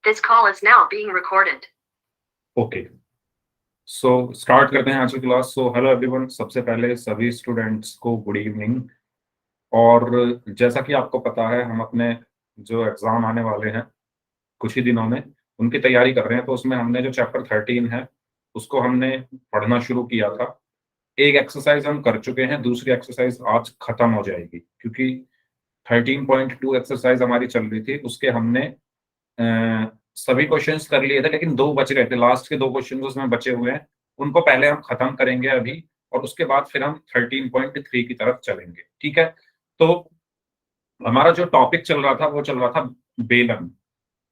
This call is now being recorded. Okay, so start करते हैं आज की क्लास। सो हेलो एवरीवन, सबसे पहले सभी स्टूडेंट्स को गुड इवनिंग। और जैसा कि आपको पता है, हम अपने जो एग्जाम आने वाले हैं कुछ ही दिनों में, उनकी तैयारी कर रहे हैं। तो उसमें हमने जो चैप्टर 13 है उसको हमने पढ़ना शुरू किया था। एक एक्सरसाइज हम कर चुके हैं, दूसरी एक्सरसाइज आज खत्म हो जाएगी, क्योंकि 13.2 एक्सरसाइज हमारी चल रही थी। उसके हमने सभी क्वेश्चंस कर लिए थे, लेकिन दो बच गए थे। लास्ट के दो क्वेश्चन उसमें बचे हुए हैं, उनको पहले हम खत्म करेंगे अभी, और उसके बाद फिर हम 13.3 की तरफ चलेंगे। ठीक है, तो हमारा जो टॉपिक चल रहा था वो चल रहा था बेलन,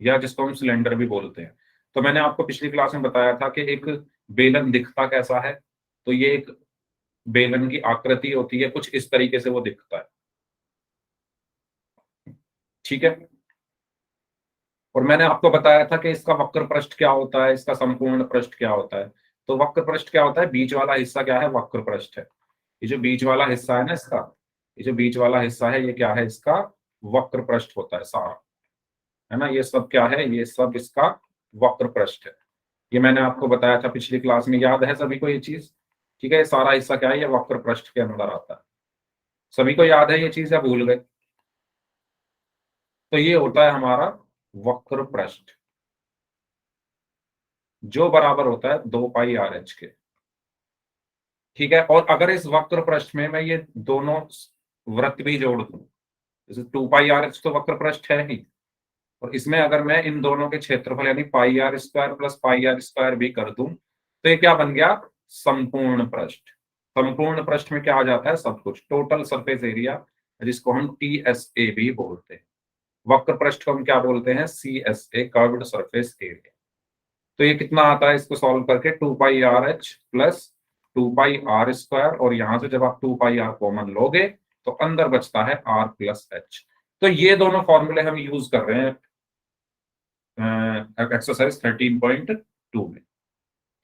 या जिसको हम सिलेंडर भी बोलते हैं। तो मैंने आपको पिछली क्लास में बताया था कि एक बेलन दिखता कैसा है। तो ये एक बेलन की आकृति होती है, कुछ इस तरीके से वो दिखता है। ठीक है, और मैंने आपको बताया था कि इसका वक्र पृष्ठ क्या होता है, इसका संपूर्ण पृष्ठ क्या होता है। तो वक्र पृष्ठ क्या होता है, बीच वाला हिस्सा क्या है, वक्र पृष्ठ है। ये जो बीच वाला हिस्सा है ना इसका, ये जो बीच वाला हिस्सा है ये क्या है, इसका वक्र पृष्ठ होता है सारा, है ना। ये सब क्या है, ये सब इसका वक्र पृष्ठ है। ये मैंने आपको बताया था पिछली क्लास में, याद है सभी को ये चीज। ठीक है, ये सारा हिस्सा क्या है, ये वक्र पृष्ठ के अंदर आता है। सभी को याद है ये चीज या भूल गए? तो ये होता है हमारा वक्र पृष्ठ, जो बराबर होता है 2πr(h) के। ठीक है, और अगर इस वक्र पृष्ठ में मैं ये दोनों वृत्त भी जोड़ दूं, जैसे 2πr(h) तो वक्र पृष्ठ है ही, और इसमें अगर मैं इन दोनों के क्षेत्रफल यानी πr² प्लस πr² भी कर दूं, तो ये क्या बन गया, संपूर्ण पृष्ठ। संपूर्ण पृष्ठ में क्या आ जाता है, सब कुछ, टोटल सरफेस एरिया, जिसको हम TSA भी बोलते हैं। वक्र पृष्ठ को हम क्या बोलते हैं, CSA, कर्व्ड सरफेस एरिया। तो ये कितना आता है, इसको सॉल्व करके 2πr(h) प्लस 2πr², और यहां से जब आप 2πr कॉमन लोगे तो अंदर बचता है r प्लस h। तो ये दोनों फॉर्मूले हम यूज कर रहे हैं एक्सरसाइज 13.2 में।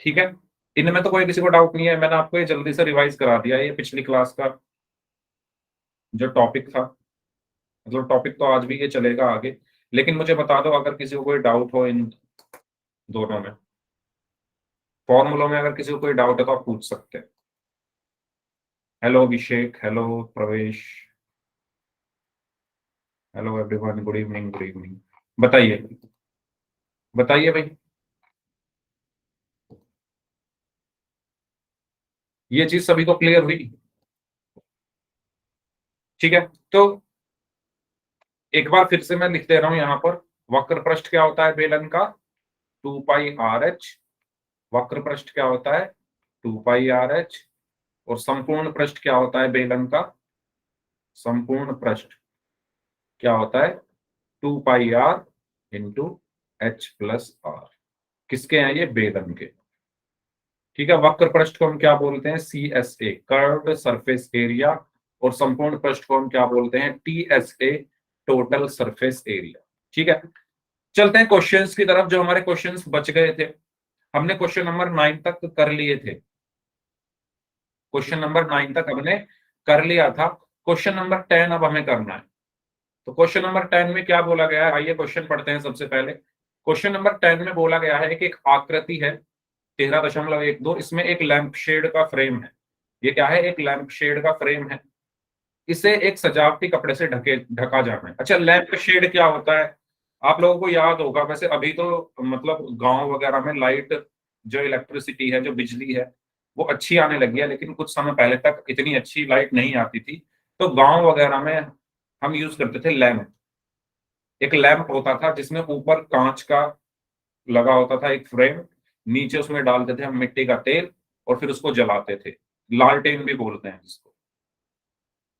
ठीक है, इनमें तो कोई किसी को डाउट नहीं है। मैंने आपको ये जल्दी से रिवाइज करा दिया, ये पिछली क्लास का जो टॉपिक था। मतलब टॉपिक तो आज भी ये चलेगा आगे, लेकिन मुझे बता दो अगर किसी को कोई डाउट हो इन दोनों में, फॉर्मूलों में अगर किसी को कोई डाउट है तो आप पूछ सकते हैं। हेलो अभिषेक, हेलो प्रवेश, hello everyone, good evening, good evening. बताइए बताइए भाई, ये चीज सभी को क्लियर हुई? ठीक है, तो एक बार फिर से मैं लिख दे रहा हूं यहां पर। वक्र पृष्ठ क्या होता है बेलन का, 2πr(h). वक्र पृष्ठ क्या होता है, 2πr(h). और संपूर्ण पृष्ठ क्या होता है बेलन का, संपूर्ण पृष्ठ क्या होता है, 2πr into h plus r। किसके हैं ये, बेलन के। ठीक है, वक्र पृष्ठ को हम क्या बोलते हैं, CSA, कर्व्ड सरफेस एरिया। और संपूर्ण पृष्ठ को हम क्या बोलते हैं, TSA, टोटल सरफेस एरिया। ठीक है, चलते हैं क्वेश्चंस की तरफ। जो हमारे क्वेश्चंस बच गए थे, हमने क्वेश्चन नंबर 9 तक कर लिए थे। क्वेश्चन नंबर 9 तक हमने कर लिया था। क्वेश्चन नंबर 10 अब हमें करना है। तो क्वेश्चन नंबर 10 में क्या बोला गया है, आइए क्वेश्चन पढ़ते हैं सबसे पहले। क्वेश्चन नंबर 10 में बोला गया है कि एक आकृति है 13.12, इसमें एक लैंप शेड का फ्रेम है। ये क्या है, एक लैंप शेड का फ्रेम है। इसे एक सजावटी कपड़े से ढका जाना है। अच्छा, लैंप शेड क्या होता है, आप लोगों को याद होगा। वैसे अभी तो मतलब गांव वगैरह में लाइट, जो इलेक्ट्रिसिटी है, जो बिजली है, वो अच्छी आने लगी है, लेकिन कुछ समय पहले तक इतनी अच्छी लाइट नहीं आती थी। तो गांव वगैरह में हम यूज करते थे लैंप। एक लैंप होता था जिसमें ऊपर कांच का लगा होता था एक फ्रेम, नीचे उसमें डालते थे हम मिट्टी का तेल, और फिर उसको जलाते थे। लालटेन भी बोलते हैं जिसको,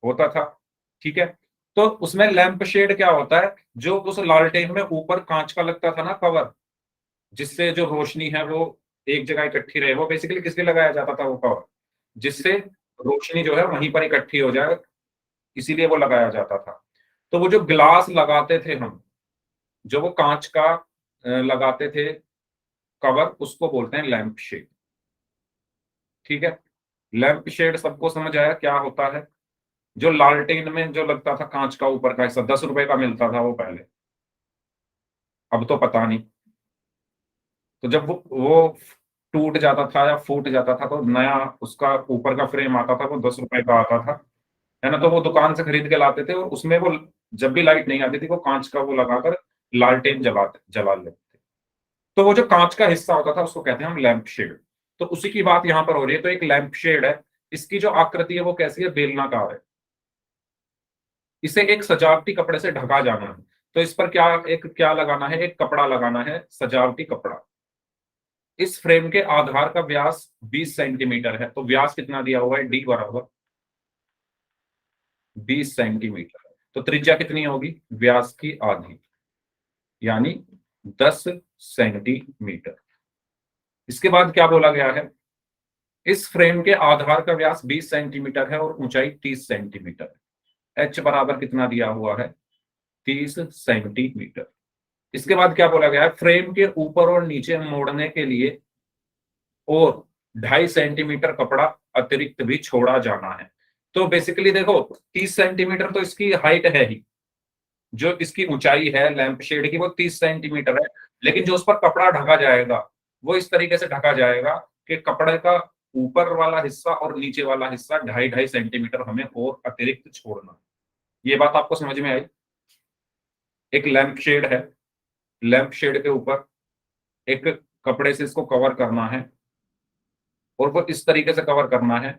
होता था। ठीक है, तो उसमें लैंप शेड क्या होता है, जो उस लालटेन में ऊपर कांच का लगता था ना कवर, जिससे जो रोशनी है वो एक जगह इकट्ठी रहे। वो बेसिकली किसके लगाया जाता था, वो कवर, जिससे रोशनी जो है वहीं पर इकट्ठी हो जाए, इसीलिए वो लगाया जाता था। तो वो जो ग्लास लगाते थे हम, जो वो कांच का लगाते थे कवर, उसको बोलते हैं लैंप शेड। ठीक है, लैंप शेड सबको समझ आया क्या होता है। जो लालटेन में जो लगता था कांच का ऊपर का हिस्सा, 10 रुपए का मिलता था वो पहले, अब तो पता नहीं। तो जब वो टूट जाता था या फूट जाता था तो नया उसका ऊपर का फ्रेम आता था, वो 10 रुपए का आता था, है ना। तो वो दुकान से खरीद के लाते थे और उसमें वो जब भी लाइट नहीं आती थी वो कांच का वो लगाकर लालटेन जला लेते थे। तो वो जो कांच का हिस्सा होता था उसको कहते हैं हम लैंप शेड। तो उसी की बात यहाँ पर हो रही है। तो एक लैंप शेड है, इसकी जो आकृति है वो कैसी है, बेलनाकार है। इसे एक सजावटी कपड़े से ढका जाना है। तो इस पर क्या लगाना है, एक कपड़ा लगाना है, सजावटी कपड़ा। इस फ्रेम के आधार का व्यास 20 सेंटीमीटर है। तो व्यास कितना दिया हुआ है, डी बराबर 20 सेंटीमीटर। तो त्रिज्या कितनी होगी, व्यास की आधी, यानी 10 सेंटीमीटर। इसके बाद क्या बोला गया है, इस फ्रेम के आधार का व्यास 20 सेंटीमीटर है और ऊंचाई 30 सेंटीमीटर है। एच बराबर कितना दिया हुआ है, 30 सेंटीमीटर। इसके बाद क्या बोला गया है, फ्रेम के ऊपर और नीचे मोड़ने के लिए और 2.5 सेंटीमीटर कपड़ा अतिरिक्त भी छोड़ा जाना है। तो बेसिकली देखो 30 सेंटीमीटर तो इसकी हाइट है ही, जो इसकी ऊंचाई है लैंप शेड की वो 30 सेंटीमीटर है। लेकिन जो उस पर कपड़ा ढका जाएगा वो इस तरीके से ढका जाएगा कि कपड़े का ऊपर वाला हिस्सा और नीचे वाला हिस्सा 2.5 सेंटीमीटर हमें और अतिरिक्त छोड़ना। ये बात आपको समझ में आई। एक लैंप शेड है, लैंप शेड के ऊपर एक कपड़े से इसको कवर करना है और वो इस तरीके से कवर करना है।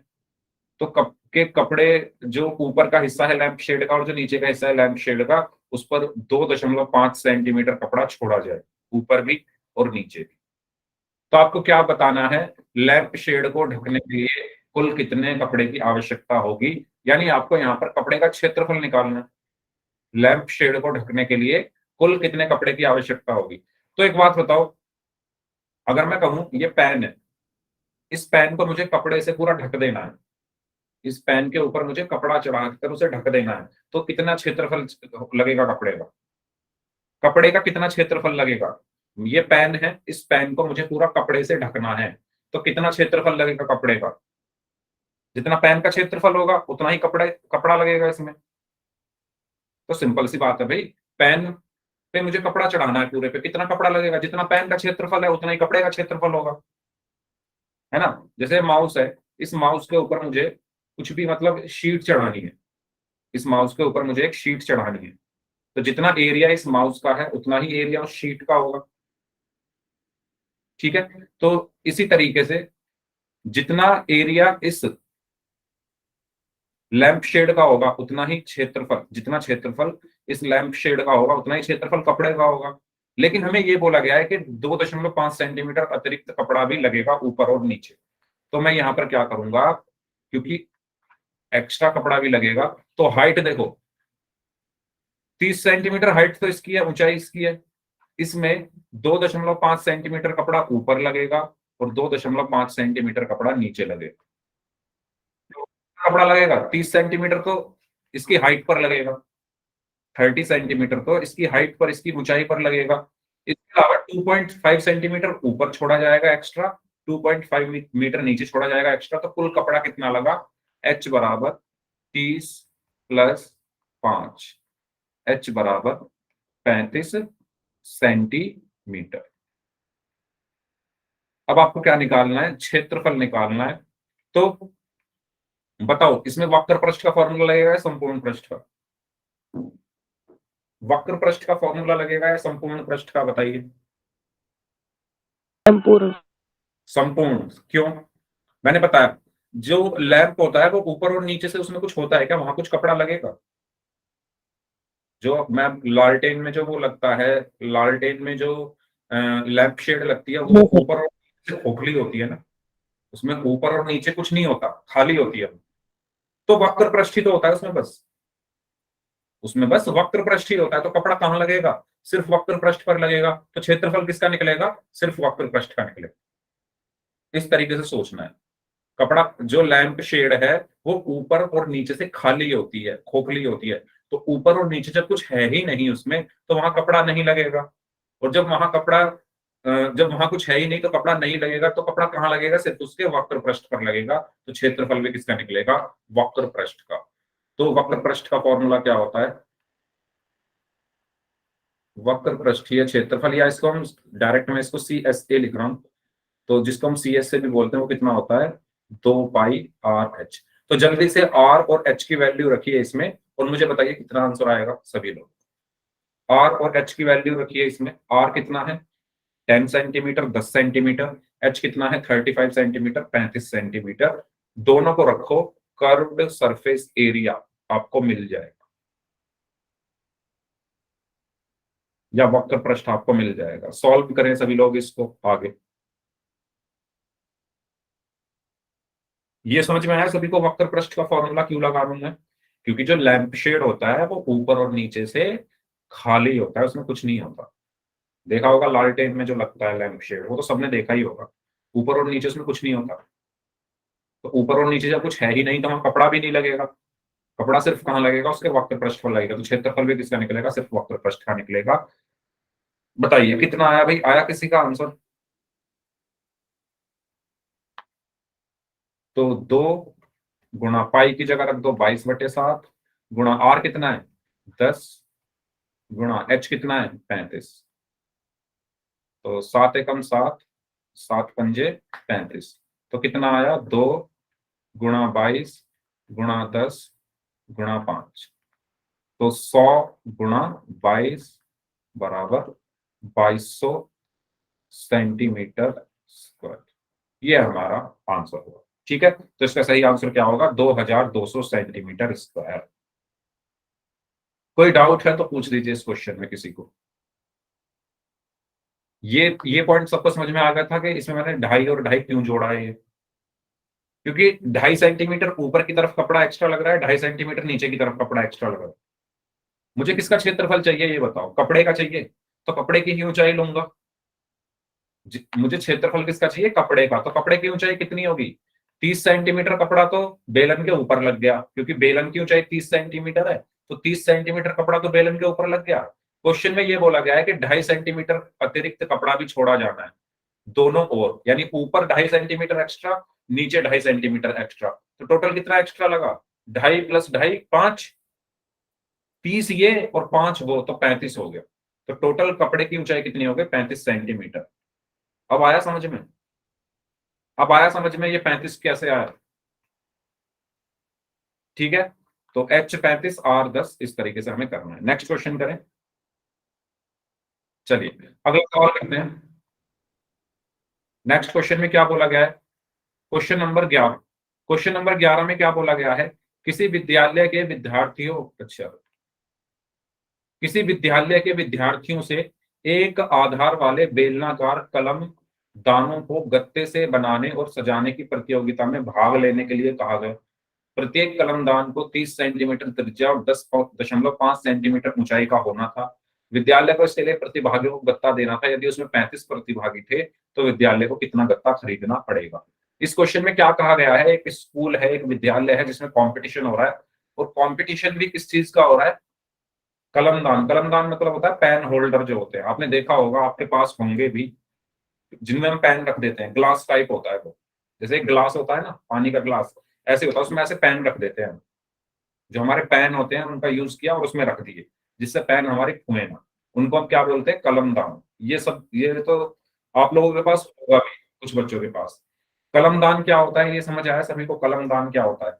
तो कपड़े जो ऊपर का हिस्सा है लैंप शेड का और जो नीचे का हिस्सा है लैंप शेड का, उस पर 2.5 सेंटीमीटर कपड़ा छोड़ा जाए, ऊपर भी और नीचे भी। तो आपको क्या बताना है, लैंप शेड को ढकने के लिए कुल कितने कपड़े की आवश्यकता होगी, यानी आपको यहाँ पर कपड़े का क्षेत्रफल निकालना है। लैंप शेड को ढकने के लिए कुल कितने कपड़े की आवश्यकता होगी। तो एक बात बताओ, अगर मैं कहूं ये पेन है, इस पेन को मुझे कपड़े से पूरा ढक देना है, इस पेन के ऊपर मुझे कपड़ा चढ़ाकर उसे ढक देना है, तो कितना क्षेत्रफल लगेगा कपड़े का, कपड़े का कितना क्षेत्रफल लगेगा। ये पेन है, इस पेन को मुझे पूरा कपड़े से ढकना है, तो कितना क्षेत्रफल लगेगा कपड़े का, जितना पेन का क्षेत्रफल होगा उतना ही कपड़ा लगेगा इसमें। तो सिंपल सी बात है भाई, पेन पे मुझे कपड़ा चढ़ाना है पूरे पे, कितना कपड़ा लगेगा, जितना पेन का क्षेत्रफल है उतना ही कपड़े का क्षेत्रफल होगा, है ना। जैसे माउस है, इस माउस के ऊपर मुझे कुछ भी मतलब शीट चढ़ानी है, इस माउस के ऊपर मुझे एक शीट चढ़ानी है, तो जितना एरिया इस माउस का है उतना ही एरिया उस शीट का होगा, ठीक है। तो इसी तरीके से जितना एरिया इस लैंप शेड का होगा उतना ही क्षेत्रफल, जितना क्षेत्रफल इस लैंप शेड का होगा उतना ही क्षेत्रफल कपड़े का होगा। लेकिन हमें यह बोला गया है कि 2.5 सेंटीमीटर अतिरिक्त कपड़ा भी लगेगा ऊपर और नीचे। तो मैं यहां पर क्या करूंगा, क्योंकि एक्स्ट्रा कपड़ा भी लगेगा, तो हाइट देखो 30 सेंटीमीटर हाइट तो इसकी है, ऊंचाई इसकी है, इसमें 2.5 सेंटीमीटर कपड़ा ऊपर लगेगा और 2.5 सेंटीमीटर कपड़ा नीचे लगेगा। कपड़ा लगेगा 30 सेंटीमीटर तो इसकी हाइट पर लगेगा, 30 सेंटीमीटर तो इसकी हाइट पर, इसकी ऊंचाई पर लगेगा। इसके अलावा 2.5 सेंटीमीटर ऊपर छोड़ा जाएगा एक्स्ट्रा, 2.5 मीटर नीचे छोड़ा जाएगा एक्स्ट्रा। तो कुल कपड़ा कितना लगा, एच बराबर 30 प्लस 5, एच बराबर 35 सेंटीमीटर। अब आपको क्या निकालना है, क्षेत्रफल निकालना है। तो बताओ इसमें वक्र पृष्ठ का फॉर्मूला लगेगा या संपूर्ण पृष्ठ का, वक्र पृष्ठ का फॉर्मूला लगेगा या संपूर्ण पृष्ठ का, बताइए। संपूर्ण। संपूर्ण क्यों, मैंने बताया जो लैंप होता है वो ऊपर और नीचे से उसमें कुछ होता है क्या, वहां कुछ कपड़ा लगेगा। जो मैं लालटेन में जो वो लगता है, लालटेन में जो लैंप शेड लगती है वो ऊपर और नीचे से खोखली होती है ना, उसमें ऊपर और नीचे कुछ नहीं होता, खाली होती है। तो वक्र पृष्ठ ही तो होता है उसमें, बस उसमें बस वक्र पृष्ठ ही होता है। तो कपड़ा कहाँ लगेगा, सिर्फ वक्र पृष्ठ पर लगेगा। तो क्षेत्रफल किसका निकलेगा, सिर्फ वक्र पृष्ठ का निकलेगा। इस तरीके से सोचना है। कपड़ा जो लैंप शेड है वो ऊपर और नीचे से खाली होती है, खोखली होती है। तो ऊपर और नीचे जब कुछ है ही नहीं उसमें तो वहां कपड़ा नहीं लगेगा। और जब वहां कुछ है ही नहीं तो कपड़ा नहीं लगेगा, तो कपड़ा कहाँ लगेगा, सिर्फ उसके वक्र पृष्ठ पर लगेगा। तो क्षेत्रफल भी किसका निकलेगा, वक्र पृष्ठ का। तो वक्र पृष्ठ का फॉर्मूला क्या होता है, वक्र पृष्ठीय क्षेत्रफल, या इसको हम डायरेक्ट में इसको CSA लिख रहा हूं, तो जिसको हम CS से भी बोलते हैं वो कितना होता है 2πRH। तो जल्दी से R और H की वैल्यू रखिए इसमें और मुझे बताइए कितना आंसर आएगा सभी लोग। R और H की वैल्यू रखिए इसमें। R कितना है 10 सेंटीमीटर 10 सेंटीमीटर, H कितना है 35 सेंटीमीटर 35 सेंटीमीटर। दोनों को रखो, कर्व्ड सरफेस एरिया आपको मिल जाएगा या वक्र पृष्ठ आपको मिल जाएगा। सॉल्व करें सभी लोग इसको आगे। ये समझ में आया सभी को वक्र पृष्ठ का फॉर्मूला क्यों लगा रहा हूं मैं? क्योंकि जो लैंप शेड होता है वो ऊपर और नीचे से खाली होता है, उसमें कुछ नहीं होता। देखा होगा लालटेन में जो लगता है लैंप शेड, वो तो सबने देखा ही होगा, ऊपर और नीचे उसमें कुछ नहीं होता। तो ऊपर और नीचे जब कुछ है ही नहीं तो वहां कपड़ा भी नहीं लगेगा। कपड़ा सिर्फ कहाँ लगेगा? उसके वक्र पृष्ठ पर लगेगा। तो क्षेत्रफल भी किसका निकलेगा? सिर्फ वक्र पृष्ठ का निकलेगा। बताइए कितना आया भाई? आया किसी का आंसर? तो 2 गुणा पाई की जगह रख दो 22/7 गुणा R कितना है 10 गुणा H कितना है 35। तो 7 एकम 7, 7 पंजे 35। तो कितना आया 2 गुणा 22 गुणा 10 गुणा 5। तो 100 गुणा 22 बराबर 2200 सेंटीमीटर स्क्वायर। ये हमारा आंसर होगा। ठीक है, तो इसका सही आंसर क्या होगा? 2200 सेंटीमीटर स्क्वायर। कोई डाउट है तो पूछ लीजिए इस क्वेश्चन में किसी को। ये पॉइंट सबको समझ में आ गया था कि इसमें मैंने 2.5 और 2.5 क्यों जोड़ा है? क्योंकि 2.5 सेंटीमीटर ऊपर की तरफ कपड़ा एक्स्ट्रा लग रहा है, 2.5 सेंटीमीटर नीचे की तरफ कपड़ा एक्स्ट्रा लग रहा है। मुझे किसका क्षेत्रफल चाहिए ये बताओ? कपड़े का चाहिए तो कपड़े की ही ऊंचाई लूंगा। मुझे क्षेत्रफल किसका चाहिए? कपड़े का। तो कपड़े की ऊंचाई कितनी होगी? 30 सेंटीमीटर कपड़ा तो बेलन के ऊपर लग गया, क्योंकि बेलन की ऊंचाई 30 सेंटीमीटर है। तो 30 सेंटीमीटर कपड़ा तो बेलन के ऊपर लग गया। क्वेश्चन में ये बोला गया है कि 2.5 सेंटीमीटर अतिरिक्त कपड़ा भी छोड़ा जाना है दोनों ओर, यानी ऊपर 2.5 सेंटीमीटर एक्स्ट्रा, नीचे 2.5 सेंटीमीटर एक्स्ट्रा। तो टोटल कितना एक्स्ट्रा लगा? 2.5 + 2.5 5, 30 ये और 5 वो, तो 35 हो गया। तो टोटल कपड़े की ऊंचाई कितनी हो गई? 35 सेंटीमीटर। अब आया समझ में? अब आया समझ में ये 35 कैसे आया? ठीक है, तो H 35 R 10 इस तरीके से हमें करना है। नेक्स्ट क्वेश्चन करें। चलिए अगला सवाल करते हैं। नेक्स्ट क्वेश्चन में क्या बोला गया है? Question number 11। क्वेश्चन नंबर 11 में क्या बोला गया है? किसी विद्यालय के विद्यार्थियों, अच्छा, किसी विद्यालय के विद्यार्थियों से एक आधार वाले बेलनाकार कलम दानों को गत्ते से बनाने और सजाने की प्रतियोगिता में भाग लेने के लिए कहा गया। प्रत्येक कलमदान को 30 सेंटीमीटर त्रिज्या और 10.5 सेंटीमीटर ऊंचाई का होना था। विद्यालय को इसके लिए प्रतिभागियों को गत्ता देना था। यदि उसमें 35 प्रतिभागी थे तो विद्यालय को कितना गत्ता खरीदना पड़ेगा? इस क्वेश्चन में क्या कहा गया है? एक स्कूल है, एक विद्यालय है जिसमें कंपटीशन हो रहा है, और कंपटीशन भी किस चीज का हो रहा है? कलमदान। कलमदान मतलब होता है पेन होल्डर जो होते हैं, आपने देखा होगा, आपके पास होंगे भी, जिनमें हम पेन रख देते हैं। ग्लास टाइप होता है वो, जैसे एक ग्लास होता है ना, पानी का ग्लास, ऐसे होता है, उसमें ऐसे पेन रख देते हैं। जो हमारे पेन होते हैं उनका यूज किया और उसमें रख दिए, जिससे पेन हमारे खुए ना, उनको हम क्या बोलते हैं? कलमदान। ये सब ये तो आप लोगों के पास होगा भी, कुछ बच्चों के पास। कलमदान क्या होता है ये समझ आया सभी को? कलमदान क्या होता है?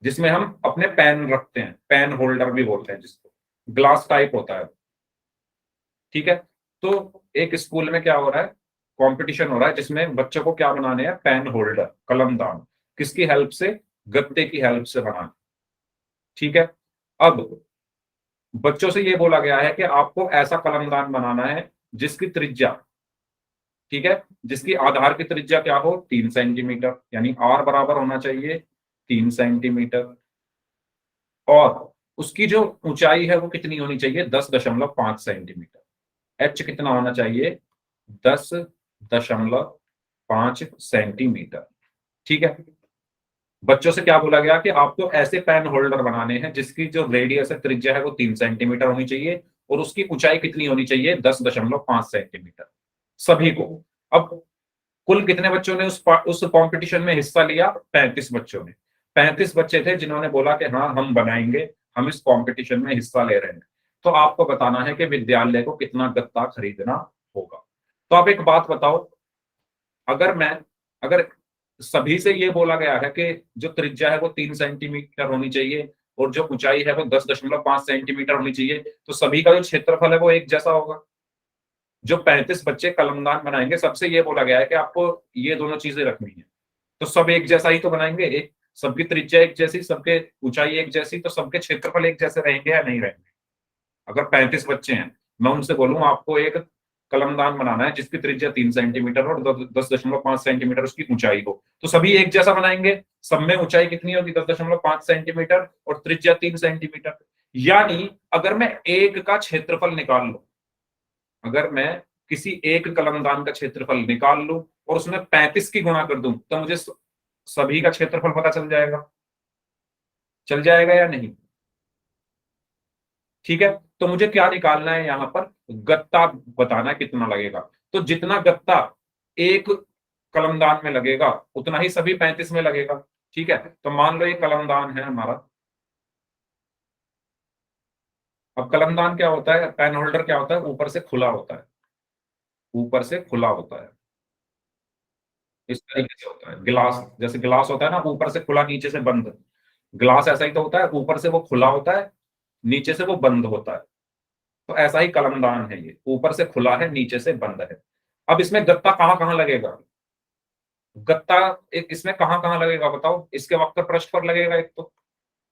जिसमें हम अपने पेन रखते हैं, पेन होल्डर भी बोलते हैं जिसको, ग्लास टाइप होता है। ठीक है, तो एक स्कूल में क्या हो रहा है? कंपटीशन हो रहा है जिसमें बच्चों को क्या बनाने हैं? पेन होल्डर, कलमदान। किसकी हेल्प से? गत्ते की हेल्प से बनाने। ठीक है, अब बच्चों से ये बोला गया है कि आपको ऐसा कलमदान बनाना है जिसकी त्रिज्या, ठीक है, जिसकी आधार की त्रिज्या क्या हो? 3 सेंटीमीटर, यानी R बराबर होना चाहिए 3 सेंटीमीटर, और उसकी जो ऊंचाई है वो कितनी होनी चाहिए? 10.5 सेंटीमीटर। H कितना होना चाहिए? 10.5 सेंटीमीटर। ठीक है, बच्चों से क्या बोला गया कि आपको ऐसे पेन होल्डर बनाने हैं जिसकी जो रेडियस है, त्रिज्या है, वो 3 सेंटीमीटर होनी चाहिए, और उसकी ऊंचाई कितनी होनी चाहिए? 10.5 सेंटीमीटर। सभी को। अब कुल कितने बच्चों ने उस कंपटीशन में हिस्सा लिया? 35 बच्चों ने। 35 बच्चे थे जिन्होंने बोला कि हाँ हम बनाएंगे, हम इस कंपटीशन में हिस्सा ले रहे हैं। तो आपको बताना है कि विद्यालय को कितना गत्ता खरीदना होगा। तो आप एक बात बताओ, अगर सभी से ये बोला गया है कि जो त्रिज्या है वो 3 सेंटीमीटर होनी चाहिए और जो ऊंचाई है वो 10.5 सेंटीमीटर होनी चाहिए, तो सभी का जो क्षेत्रफल है वो एक जैसा होगा। जो 35 बच्चे कलमदान बनाएंगे सबसे ये बोला गया है कि आपको ये दोनों चीजें रखनी है, तो सब एक जैसा ही तो बनाएंगे। एक सबकी त्रिज्या एक जैसी, सबके ऊंचाई एक जैसी, तो सबके क्षेत्रफल एक जैसे रहेंगे या नहीं रहेंगे? अगर 35 बच्चे हैं, मैं उनसे बोलूं आपको एक कलमदान बनाना है जिसकी त्रिज्या 3 सेंटीमीटर और 10.5 सेंटीमीटर उसकी ऊंचाई हो, तो सभी एक जैसा बनाएंगे। सब में ऊंचाई कितनी होगी? 10.5 सेंटीमीटर और त्रिज्या 3 सेंटीमीटर। यानी अगर मैं एक का क्षेत्रफल निकाल लूं, अगर मैं किसी एक कलमदान का क्षेत्रफल निकाल लूं और उसमें 35 की गुणा कर दूं, तो मुझे सभी का क्षेत्रफल पता चल जाएगा। चल जाएगा या नहीं? ठीक है, तो मुझे क्या निकालना है यहां पर? गत्ता बताना है कितना लगेगा। तो जितना गत्ता एक कलमदान में लगेगा उतना ही सभी 35 में लगेगा। ठीक है, तो मान लो ये कलमदान है हमारा। अब कलमदान क्या होता है? पेन होल्डर क्या होता है? ऊपर से खुला होता है, ऊपर से खुला होता है। इस तरीके से होता है। गिलास, जैसे गिलास होता है ना, ऊपर से खुला नीचे से बंद। ग्लास ऐसा ही तो होता है, ऊपर से वो खुला होता है, नीचे से वो बंद होता है। तो ऐसा ही कलमदान है, ये ऊपर से खुला है, नीचे से बंद है। अब इसमें गत्ता कहां कहां लगेगा? गत्ता इसमें कहां कहां लगेगा बताओ? इसके वक्र पृष्ठ पर लगेगा एक तो,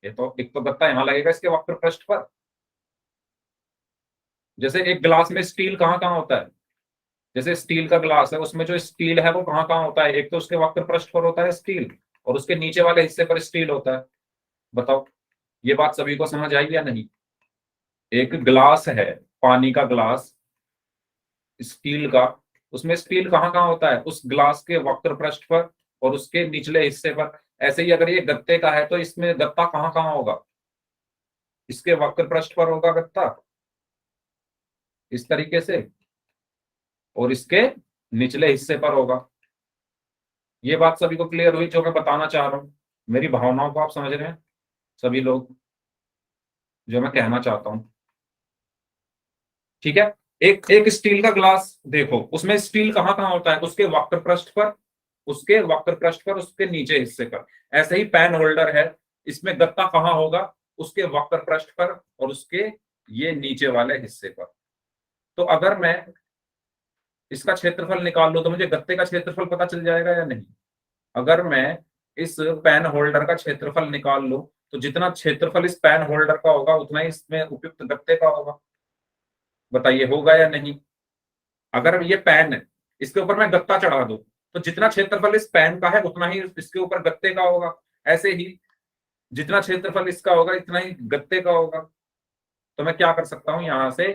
ये तो एक तो गत्ता यहां लगेगा इसके वक्र पृष्ठ पर। जैसे एक ग्लास में स्टील कहां कहां होता है? जैसे स्टील का ग्लास है, उसमें जो स्टील है वो कहां कहां होता है? एक तो उसके वक्र पृष्ठ पर होता है स्टील, और उसके नीचे वाले हिस्से पर स्टील होता है। बताओ, ये बात सभी को समझ आई या नहीं? एक ग्लास है, पानी का ग्लास, स्टील का, उसमें स्टील कहाँ कहाँ होता है? उस ग्लास के वक्र पृष्ठ पर और उसके निचले हिस्से पर। ऐसे ही अगर ये गत्ते का है तो इसमें गत्ता कहाँ कहाँ होगा? इसके वक्र पृष्ठ पर होगा गत्ता, इस तरीके से, और इसके निचले हिस्से पर होगा। ये बात सभी को क्लियर हुई जो मैं बताना चाह रहा हूं? मेरी भावनाओं को आप समझ रहे हैं सभी लोग, जो मैं कहना चाहता हूं? ठीक है, एक एक स्टील का ग्लास देखो, उसमें स्टील कहाँ कहाँ होता है? उसके वक्र पृष्ठ पर, उसके वक्र पृष्ठ पर, उसके नीचे हिस्से पर। ऐसे ही पेन होल्डर है, इसमें गत्ता कहाँ होगा? उसके वक्र पृष्ठ पर और उसके ये नीचे वाले हिस्से पर। तो अगर मैं इसका क्षेत्रफल निकाल लूं तो मुझे गत्ते का क्षेत्रफल पता चल जाएगा या नहीं? अगर मैं इस पेन होल्डर का क्षेत्रफल निकाल लूं तो जितना क्षेत्रफल इस पेन होल्डर का होगा उतना ही इसमें उपयुक्त गत्ते का होगा। बताइए होगा या नहीं? अगर ये पेन है, इसके ऊपर मैं गत्ता चढ़ा दूं तो जितना क्षेत्रफल इस पेन का है उतना ही इसके ऊपर गत्ते का होगा। ऐसे ही जितना क्षेत्रफल इसका होगा इतना ही गत्ते का होगा। तो मैं क्या कर सकता हूं, यहां से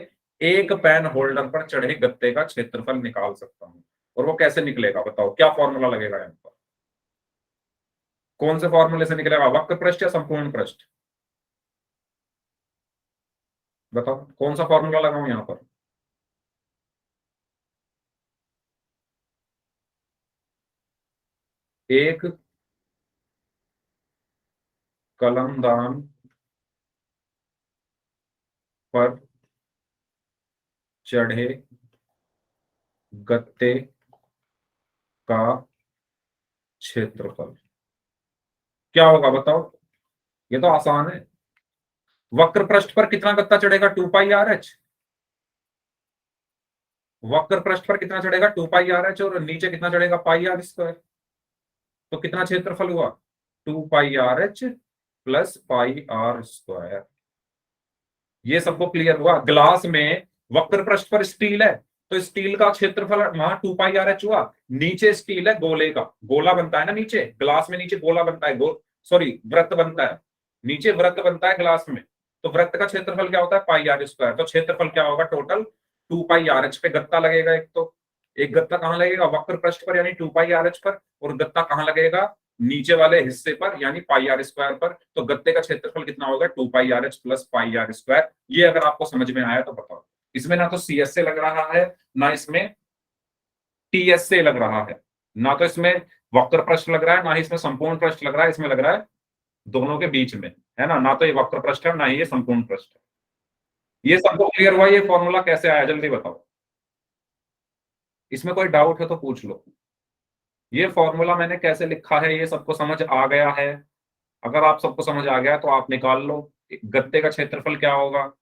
एक पेन होल्डर पर चढ़े गत्ते का क्षेत्रफल निकाल सकता हूं। और वो कैसे निकलेगा बताओ? क्या फॉर्मूला लगेगा यहां पर? कौन से फॉर्मूले से निकलेगा? वक्र पृष्ठ या संपूर्ण पृष्ठ? बताओ कौन सा फॉर्मूला लगाऊं यहां पर? एक कलमदान पर चढ़े गत्ते का क्षेत्रफल क्या होगा बताओ? ये तो आसान है। वक्र पृष्ठ पर कितना गत्ता चढ़ेगा? 2πr h। वक्र पृष्ठ पर कितना चढ़ेगा? 2πr h, और नीचे कितना चढ़ेगा? πr²। तो कितना क्षेत्रफल हुआ? 2πr h plus πr²। ये सबको क्लियर हुआ? ग्लास में वक्र पृष्ठ पर स्टील है तो स्टील का क्षेत्रफल वहां 2πr h हुआ। नीचे स्टील है, गोले का गोला बनता है ना नीचे, ग्लास में नीचे गोला बनता है, सॉरी वृत्त बनता है, नीचे वृत्त बनता है ग्लास में। तो वृत्त का क्षेत्रफल क्या होता है? πr²। तो क्षेत्रफल क्या होगा टोटल? 2πr h पे गत्ता लगेगा एक तो, एक गत्ता कहाँ लगेगा? वक्र पृष्ठ पर यानी 2πr h पर, और गत्ता कहाँ लगेगा? नीचे वाले हिस्से पर यानी πr² पर। तो गत्ते का क्षेत्रफल कितना होगा? 2πr h plus πr²। ये अगर आपको समझ में आया तो बताओ। इसमें ना तो CSA लग रहा है, ना इसमें TSA लग रहा है, ना तो इसमें वक्र पृष्ठ लग रहा है, ना ही इसमें संपूर्ण पृष्ठ लग रहा है। इसमें लग रहा है दोनों के बीच में, है ना तो ये वक्र पृष्ठ है, ना ही ये संपूर्ण पृष्ठ है। ये सबको क्लियर हुआ? ये फॉर्मूला कैसे आया जल्दी बताओ, इसमें कोई डाउट है तो पूछ लो। ये फॉर्मूला मैंने कैसे लिखा है, ये सबको समझ आ गया है? अगर आप सबको समझ आ गया तो आप निकाल लो। गत्ते का क्षेत्रफल क्या होगा,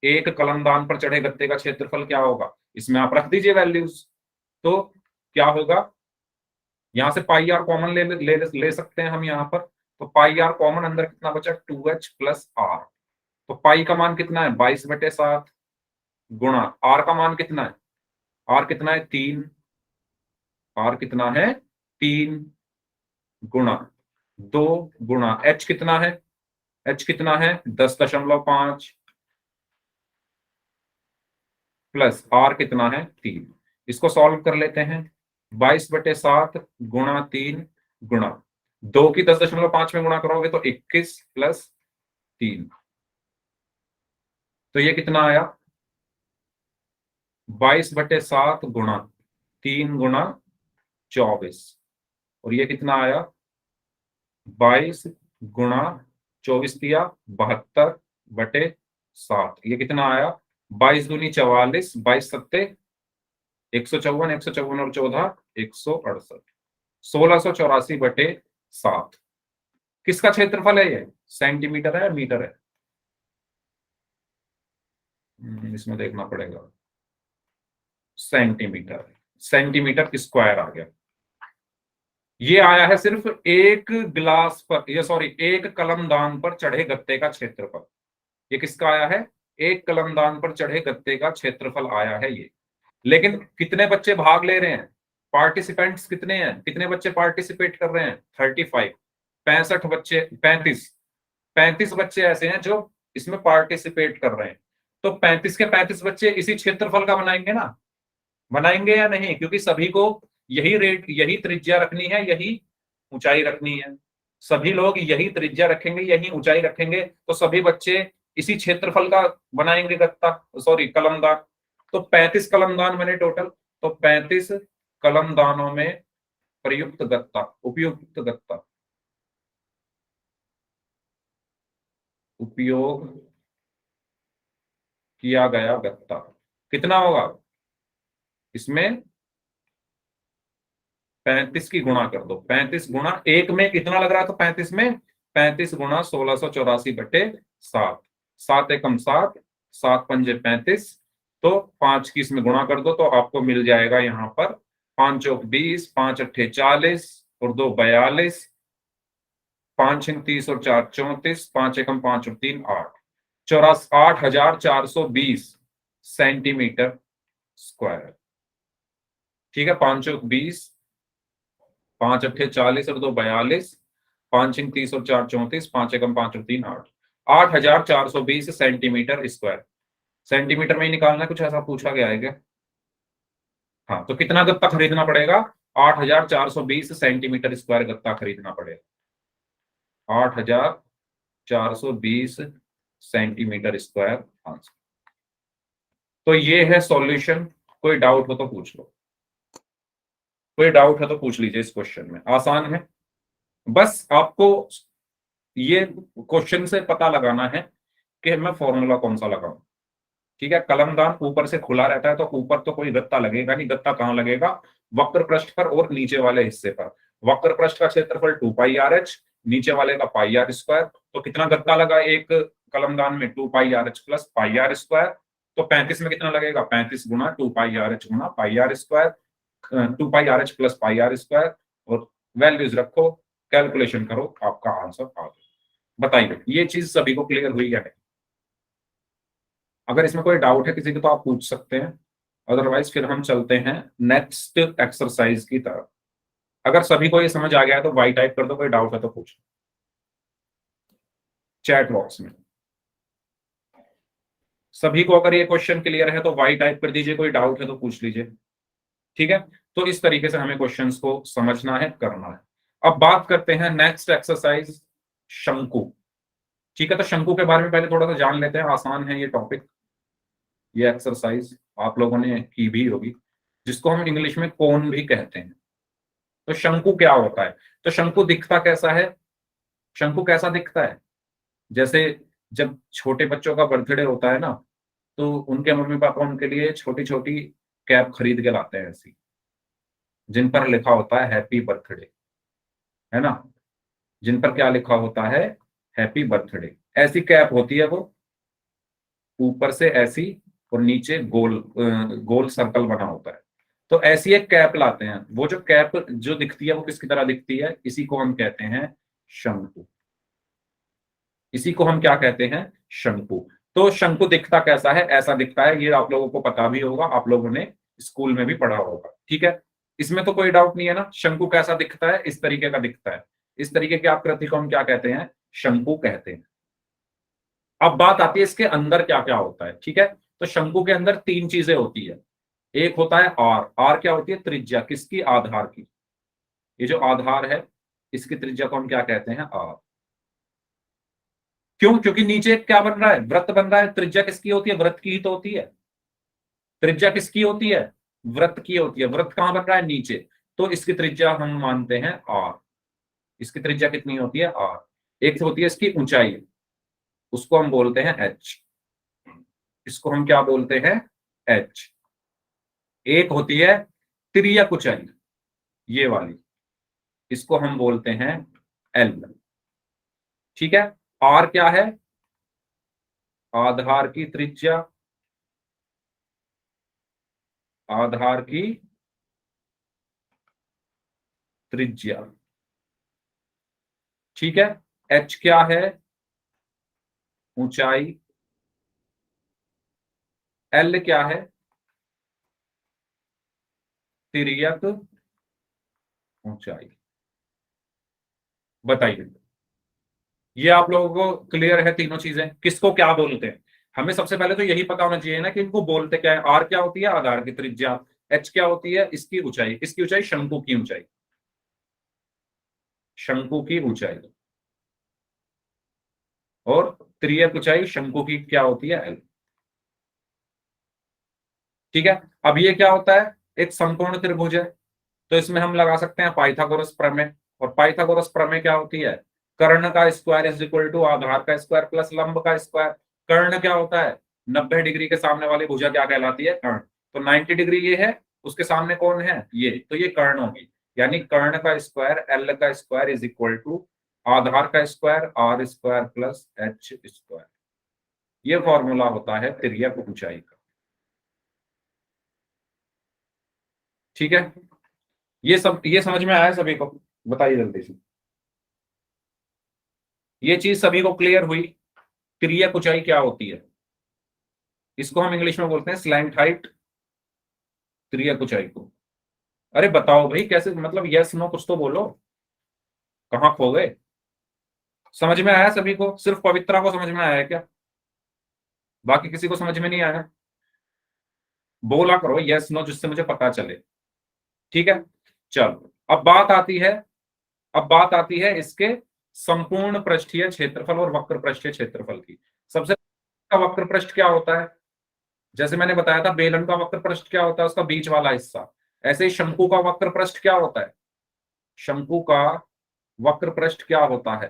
एक कलमदान पर चढ़े गत्ते का क्षेत्रफल क्या होगा, इसमें आप रख दीजिए वैल्यूज। तो क्या होगा, यहां से पाई आर कॉमन ले सकते हैं हम यहाँ पर। तो पाई आर कॉमन, अंदर कितना बचा, 2h प्लस आर। तो पाई का मान कितना है, 22/7, गुणा आर का मान कितना है, आर कितना है 3, आर कितना है 3, गुणा 2, गुणा एच कितना है, एच कितना है 10.5, प्लस आर कितना है 3। इसको सॉल्व कर लेते हैं। 22/7 गुणा 3 गुणा 2 की 10.5 में गुणा करोगे तो 21 प्लस 3। तो ये कितना आया, 22/7 गुणा 3 गुणा 24। और ये कितना आया, 22 गुणा 24 दिया 72/7। ये कितना आया, 22×2 = 44, 22×7 154, 154 और 14 168, 1684/7। किसका क्षेत्रफल है ये, सेंटीमीटर है या मीटर है? इसमें देखना पड़ेगा, सेंटीमीटर, सेंटीमीटर स्क्वायर आ गया। ये आया है सिर्फ एक गिलास पर, ये सॉरी, एक कलमदान पर चढ़े गत्ते का क्षेत्रफल। ये किसका आया है, एक कलमदान पर चढ़े गत्ते का क्षेत्रफल आया है ये। लेकिन कितने बच्चे भाग ले रहे हैं, पार्टिसिपेंट्स कितने हैं, कितने बच्चे पार्टिसिपेट कर रहे हैं, 35, 65 बच्चे, 35 बच्चे ऐसे हैं जो इसमें पार्टिसिपेट कर रहे हैं। तो 35 के 35 बच्चे इसी क्षेत्रफल का बनाएंगे ना, बनाएंगे या नहीं, क्योंकि सभी को यही रेट, यही त्रिज्या रखनी है, यही ऊंचाई रखनी है। सभी लोग यही त्रिज्या रखेंगे, यही ऊंचाई रखेंगे, तो सभी बच्चे इसी क्षेत्रफल का बनाएंगे गत्ता, सॉरी कलमदान। तो 35 कलमदान बने टोटल। तो 35 कलमदानों में प्रयुक्त गत्ता, उपयुक्त गत्ता, उपयोग किया गया गत्ता कितना होगा, इसमें 35 की गुणा कर दो, 35 गुणा एक में कितना लग रहा है, तो 35 में 35 गुणा 1684/7, 7 एकम 7, 7×5 = 35। तो 5 की इसमें गुणा कर दो तो आपको मिल जाएगा यहाँ पर 5 चौक 20, 5 अट्ठे 40 और 2 42, 5 छंग 30 और 4 34, 5 एकम 5 और 3 8, 84,420 सेंटीमीटर स्क्वायर। ठीक है, 5 चौक 20, 5 अट्ठे 40 और 2 42, 5 छंग 30 और 4 34, 5 एकम 5 और 3 8, 8420 सेंटीमीटर स्क्वायर। सेंटीमीटर में ही निकालना, कुछ ऐसा पूछा गया है क्या? हाँ, तो कितना गत्ता खरीदना पड़ेगा, 8420 सेंटीमीटर स्क्वायर गत्ता खरीदना पड़ेगा, 8420 सेंटीमीटर स्क्वायर आंसर। तो ये है सॉल्यूशन। कोई डाउट हो तो पूछ लो, कोई डाउट है तो पूछ लीजिए। इस क्वेश्चन में आसान है, बस आपको ये क्वेश्चन से पता लगाना है कि मैं फॉर्मूला कौन सा लगाऊं। ठीक है, कलमदान ऊपर से खुला रहता है तो ऊपर तो कोई गत्ता लगेगा नहीं, गत्ता कहाँ लगेगा, वक्र पृष्ठ पर और नीचे वाले हिस्से पर। वक्र पृष्ठ का क्षेत्रफल 2πRh, नीचे वाले का πr²। तो कितना गत्ता लगा एक कलमदान में, 2πRh प्लस πr²। तो 35 में कितना लगेगा, 35 गुणा 2πRh गुणा πr², 2πRh प्लस πr²। और वैल्यूज रखो, कैलकुलेशन करो, आपका आंसर आ गया। बताइए ये चीज सभी को क्लियर हुई या नहीं? अगर इसमें कोई डाउट है किसी को तो आप पूछ सकते हैं, अदरवाइज फिर हम चलते हैं नेक्स्ट एक्सरसाइज की तरफ। अगर सभी को ये समझ आ गया है तो वाई टाइप कर दो, कोई डाउट है तो पूछ चैट बॉक्स में। सभी को अगर ये क्वेश्चन क्लियर है तो वाई टाइप कर दीजिए, कोई डाउट है तो पूछ लीजिए। ठीक है, तो इस तरीके से हमें क्वेश्चंस को समझना है, करना है। अब बात करते हैं नेक्स्ट एक्सरसाइज, शंकु। ठीक है, तो शंकु के बारे में पहले थोड़ा सा जान लेते हैं, आसान है ये टॉपिक। ये एक्सरसाइज आप लोगों ने की भी होगी, जिसको हम इंग्लिश में कोन भी कहते हैं। तो शंकु क्या होता है, तो शंकु दिखता कैसा है, शंकु कैसा दिखता है, जैसे जब छोटे बच्चों का बर्थडे होता है ना, तो उनके मम्मी पापा उनके लिए छोटी छोटी कैप खरीद के लाते हैं ऐसी, जिन पर लिखा होता है हैप्पी बर्थडे, है ना, जिन पर क्या लिखा होता है, हैप्पी बर्थडे। ऐसी कैप होती है वो, ऊपर से ऐसी और नीचे गोल गोल सर्कल बना होता है। तो ऐसी एक कैप लाते हैं। वो जो कैप जो दिखती है वो किसकी तरह दिखती है, इसी को हम कहते हैं शंकु। इसी को हम क्या कहते हैं, शंकु। तो शंकु दिखता कैसा है, ऐसा दिखता है। ये आप लोगों को पता भी होगा, आप लोगों ने स्कूल में भी पढ़ा होगा, ठीक है। इसमें तो कोई डाउट नहीं है ना। शंकु कैसा दिखता है, इस तरीके का दिखता है। इस तरीके की आकृति को हम क्या कहते हैं, शंकु कहते हैं। अब बात आती है इसके अंदर क्या क्या होता है, ठीक है। तो शंकु के अंदर तीन चीजें होती है। एक होता है आर। आर क्या होती है, त्रिज्या, किसकी, आधार की। ये जो आधार है इसकी त्रिज्या को हम क्या कहते हैं, आर। क्यों, क्योंकि नीचे क्या बन रहा है, वृत्त बन रहा है। त्रिज्या किसकी होती है, वृत्त की ही तो होती है। त्रिज्या किसकी होती है, वृत्त की होती है। वृत्त कहां बन रहा है, नीचे। तो इसकी त्रिज्या हम मानते हैं आर। इसकी त्रिज्या कितनी होती है, आर। एक होती है इसकी ऊंचाई, उसको हम बोलते हैं एच। इसको हम क्या बोलते हैं, एच। एक होती है तिर्यक ऊंचाई, ये वाली, इसको हम बोलते हैं एल। ठीक है। आर क्या है, आधार की त्रिज्या, आधार की त्रिज्या, ठीक है। एच क्या है, ऊंचाई। एल क्या है, तिर्यक ऊंचाई। बताइए, ये आप लोगों को क्लियर है तीनों चीजें, किसको क्या बोलते हैं। हमें सबसे पहले तो यही पता होना चाहिए ना कि इनको बोलते क्या है। आर क्या होती है, आधार की त्रिज्या। एच क्या होती है, इसकी ऊंचाई। इसकी ऊंचाई शंकु की ऊंचाई, शंकु की ऊंचाई। और त्रियक ऊंचाई शंकु की क्या होती है, एल। ठीक है। अब ये क्या होता है, एक समकोण त्रिभुज है, तो इसमें हम लगा सकते हैं पाइथागोरस प्रमेय। और पाइथागोरस प्रमेय क्या होती है, कर्ण का स्क्वायर इज इक्वल टू आधार का स्क्वायर प्लस लंब का स्क्वायर। कर्ण क्या होता है, 90 डिग्री के सामने वाली भुजा क्या कहलाती है, कर्ण। तो 90 डिग्री ये है, उसके सामने कौन है, ये, तो ये कर्ण होगी। यानी कर्ण का स्क्वायर, एल का स्क्वायर इज इक्वल टू आधार का square, R square plus H square. ये फॉर्मूला होता है तिर्यक ऊंचाई का। ठीक है। ये समझ में आया सभी को, बताइए जल्दी से। ये चीज सभी को क्लियर हुई, तिर्यक ऊंचाई क्या होती है। इसको हम इंग्लिश में बोलते हैं स्लैंट हाइट, तिर्यक ऊंचाई को। अरे बताओ भाई कैसे, मतलब यस नो कुछ तो बोलो, कहाँ खो गए। समझ में आया सभी को, सिर्फ पवित्रा को समझ में आया है क्या, बाकी किसी को समझ में नहीं आया। बोला करो यस नो, जिससे मुझे पता चले। ठीक है। चलो अब बात आती है, अब बात आती है इसके संपूर्ण पृष्ठीय क्षेत्रफल और वक्र पृष्ठीय क्षेत्रफल की। सबसे का वक्र पृष्ठ क्या होता है, जैसे मैंने बताया था बेलन का वक्र पृष्ठ क्या होता है, उसका बीच वाला हिस्सा। ऐसे ही शंकु का वक्र पृष्ठ क्या होता है, शंकु का वक्र पृष्ठ क्या होता है,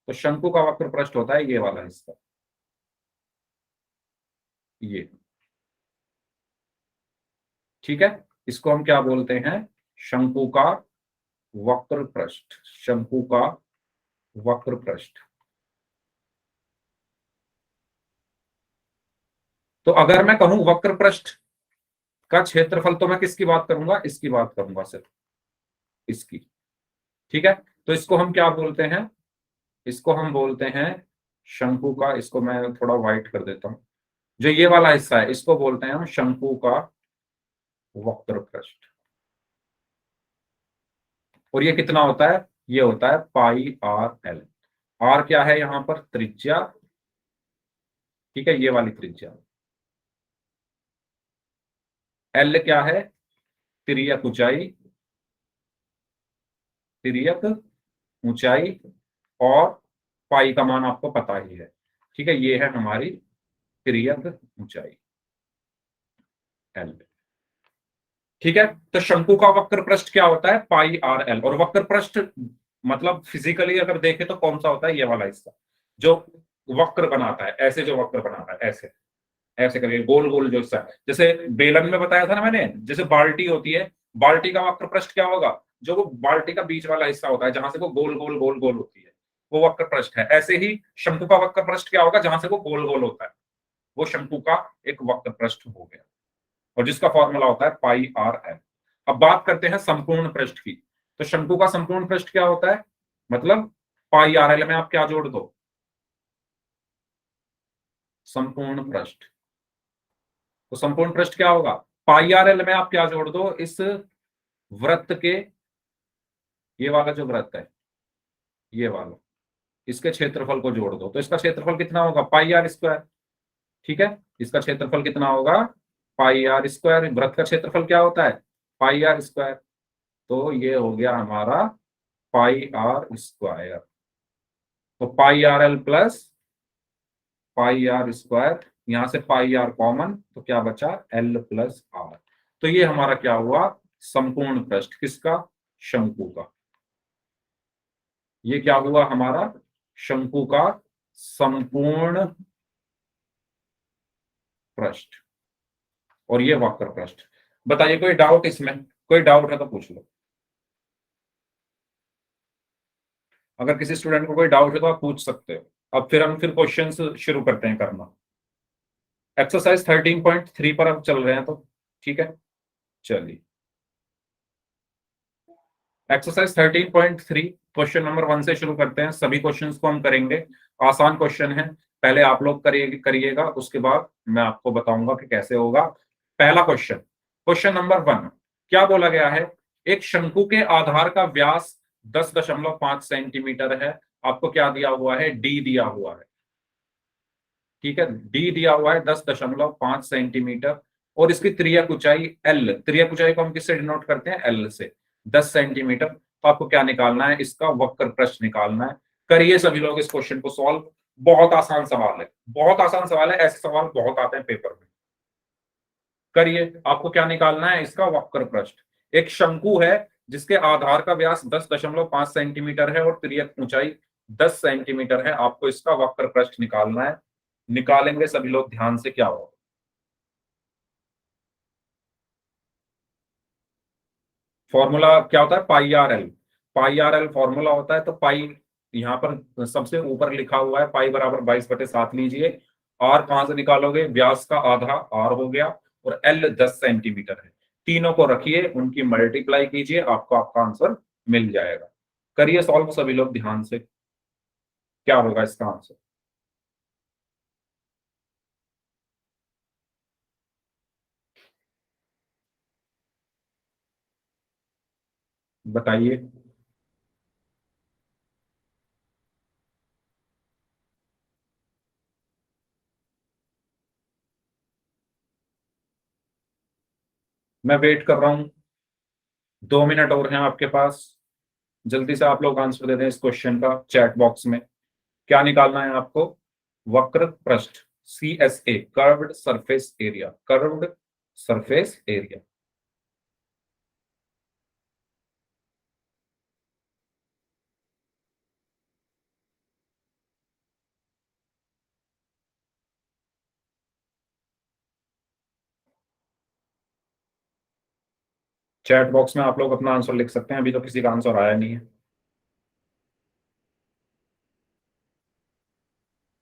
तो शंकु का वक्र पृष्ठ होता है ये वाला हिस्सा, ये। ठीक है। इसको हम क्या बोलते हैं, शंकु का वक्र पृष्ठ, शंकु का वक्र पृष्ठ। तो अगर मैं कहूं वक्र पृष्ठ का क्षेत्रफल, तो मैं किसकी बात करूंगा, इसकी बात करूंगा, सिर्फ इसकी। ठीक है। तो इसको हम क्या बोलते हैं, इसको हम बोलते हैं शंकु का, इसको मैं थोड़ा व्हाइट कर देता हूं, जो ये वाला हिस्सा है इसको बोलते हैं हम शंकु का वक्र पृष्ठ। और ये कितना होता है, ये होता है पाई आर एल। आर क्या है यहां पर, त्रिज्या। ठीक है, ये वाली त्रिज्या। एल क्या है, तिर्यक ऊंचाई, तिर्यक ऊंचाई। और पाई का मान आपको पता ही है। ठीक है, ये है हमारी तिर्यक ऊंचाई, एल। ठीक है। तो शंकु का वक्र पृष्ठ क्या होता है, पाई आर एल। और वक्र पृष्ठ मतलब फिजिकली अगर देखें तो कौन सा होता है, ये वाला हिस्सा जो वक्र बनाता है, ऐसे जो वक्र बनाता है, ऐसे। ऐसे करिए गोल गोल जो हिस्सा है, जैसे बेलन में बताया था ना मैंने, जैसे बाल्टी होती है, बाल्टी का वक्र पृष्ठ क्या होगा, जो वो बाल्टी का बीच वाला हिस्सा होता है जहां से वो गोल गोल गोल गोल होती है, वो वक्र पृष्ठ है। ऐसे ही शंकु का वक्र पृष्ठ क्या होगा, जहां से वो गोल गोल होता है, वो शंकु का एक वक्र पृष्ठ हो गया, और जिसका फॉर्मूला होता है पाई आर एल। अब बात करते हैं संपूर्ण पृष्ठ की। तो शंकु का संपूर्ण पृष्ठ क्या होता है, मतलब पाई आर एल में आप क्या जोड़ दो, संपूर्ण पृष्ठ। तो संपूर्ण पृष्ठ क्या होगा, पाई आर एल में आप क्या जोड़ दो, इस वृत्त के, ये वाला जो वृत्त है, ये वाला, इसके क्षेत्रफल को जोड़ दो। तो इसका क्षेत्रफल कितना होगा, पाई आर स्क्वायर। ठीक है, इसका क्षेत्रफल कितना होगा, पाई आर स्क्वायर। वृत्त का क्षेत्रफल क्या होता है, पाई आर स्क्वायर। तो ये हो गया हमारा पाई आर स्क्वायर। तो pi R L plus pi R square, यहां से पाई आर कॉमन, तो क्या बचा, एल प्लस आर। तो ये हमारा क्या हुआ, संपूर्ण पृष्ठ किसका, शंकु का। ये क्या हुआ हमारा, शंकु का संपूर्ण पृष्ठ, और ये वक्र पृष्ठ। बताइए कोई डाउट इसमें, कोई डाउट है तो पूछ लो। अगर किसी स्टूडेंट को कोई डाउट है तो आप पूछ सकते हो। अब फिर क्वेश्चंस शुरू करते हैं करना। एक्सरसाइज 13.3 पर अब चल रहे हैं, तो ठीक है, चलिए। एक्सरसाइज 13.3 क्वेश्चन नंबर 1 से शुरू करते हैं। सभी क्वेश्चंस को हम करेंगे, आसान क्वेश्चन है। पहले आप लोग करिएगा, उसके बाद मैं आपको बताऊंगा कि कैसे होगा। पहला क्वेश्चन, क्वेश्चन नंबर 1, क्या बोला गया है, एक शंकु के आधार का व्यास 10.5 सेंटीमीटर है। आपको क्या दिया हुआ है, डी दिया हुआ है। ठीक है, डी दिया हुआ है 10.5 सेंटीमीटर, और इसकी त्रियक ऊंचाई एल, त्रियक ऊंचाई को हम किससे डिनोट करते हैं, एल से, 10 सेंटीमीटर। तो आपको क्या निकालना है, इसका वक्र पृष्ठ निकालना है। करिए सभी लोग इस क्वेश्चन को सॉल्व। बहुत आसान सवाल है, बहुत आसान सवाल है, ऐसे सवाल बहुत आते हैं पेपर में। करिए, आपको क्या निकालना है, इसका वक्र पृष्ठ। एक शंकु है जिसके आधार का व्यास 10.5 सेंटीमीटर है और त्रियक ऊंचाई 10 सेंटीमीटर है। आपको इसका वक्र पृष्ठ निकालना है। निकालेंगे सभी लोग ध्यान से, क्या होगा, फॉर्मूला क्या होता है, पाई आर एल। पाई आर एल फॉर्मूला होता है। तो पाई यहाँ पर सबसे ऊपर लिखा हुआ है, पाई बराबर 22/7 लीजिए। आर कहां से निकालोगे, व्यास का आधा आर हो गया, और एल 10 सेंटीमीटर है। तीनों को रखिए, उनकी मल्टीप्लाई कीजिए, आपको आपका आंसर मिल जाएगा। करिए सॉल्व सभी लोग ध्यान से, क्या होगा इसका आंसर, बताइए। मैं वेट कर रहा हूं, 2 मिनट और हैं आपके पास। जल्दी से आप लोग आंसर दे दें इस क्वेश्चन का चैट बॉक्स में। क्या निकालना है आपको, वक्र पृष्ठ, C S A, curved surface area, curved surface area. Chat box में आप लोग अपना आंसर लिख सकते हैं, अभी तो किसी का आंसर आया नहीं है।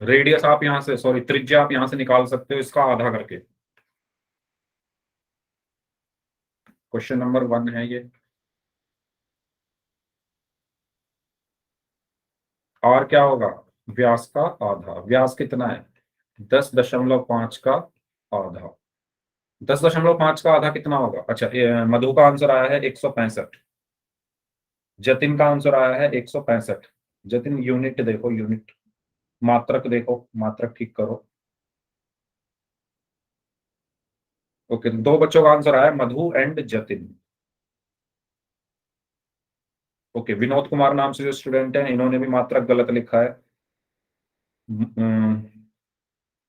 रेडियस आप यहां से, सॉरी त्रिज्या आप यहां से निकाल सकते हो, इसका आधा करके। क्वेश्चन नंबर 1 है ये। आर क्या होगा, व्यास का आधा। व्यास कितना है, 10.5 का आधा। 10.5 का आधा कितना होगा, अच्छा मधु का आंसर आया है 165। जतिन का आंसर आया है 165। जतिन यूनिट देखो, यूनिट, मात्रक देखो, मात्रक ठीक करो। ओके, तो 2 बच्चों का आंसर आया, मधु एंड जतिन। ओके, विनोद कुमार नाम से जो स्टूडेंट है, इन्होंने भी मात्रक गलत लिखा है।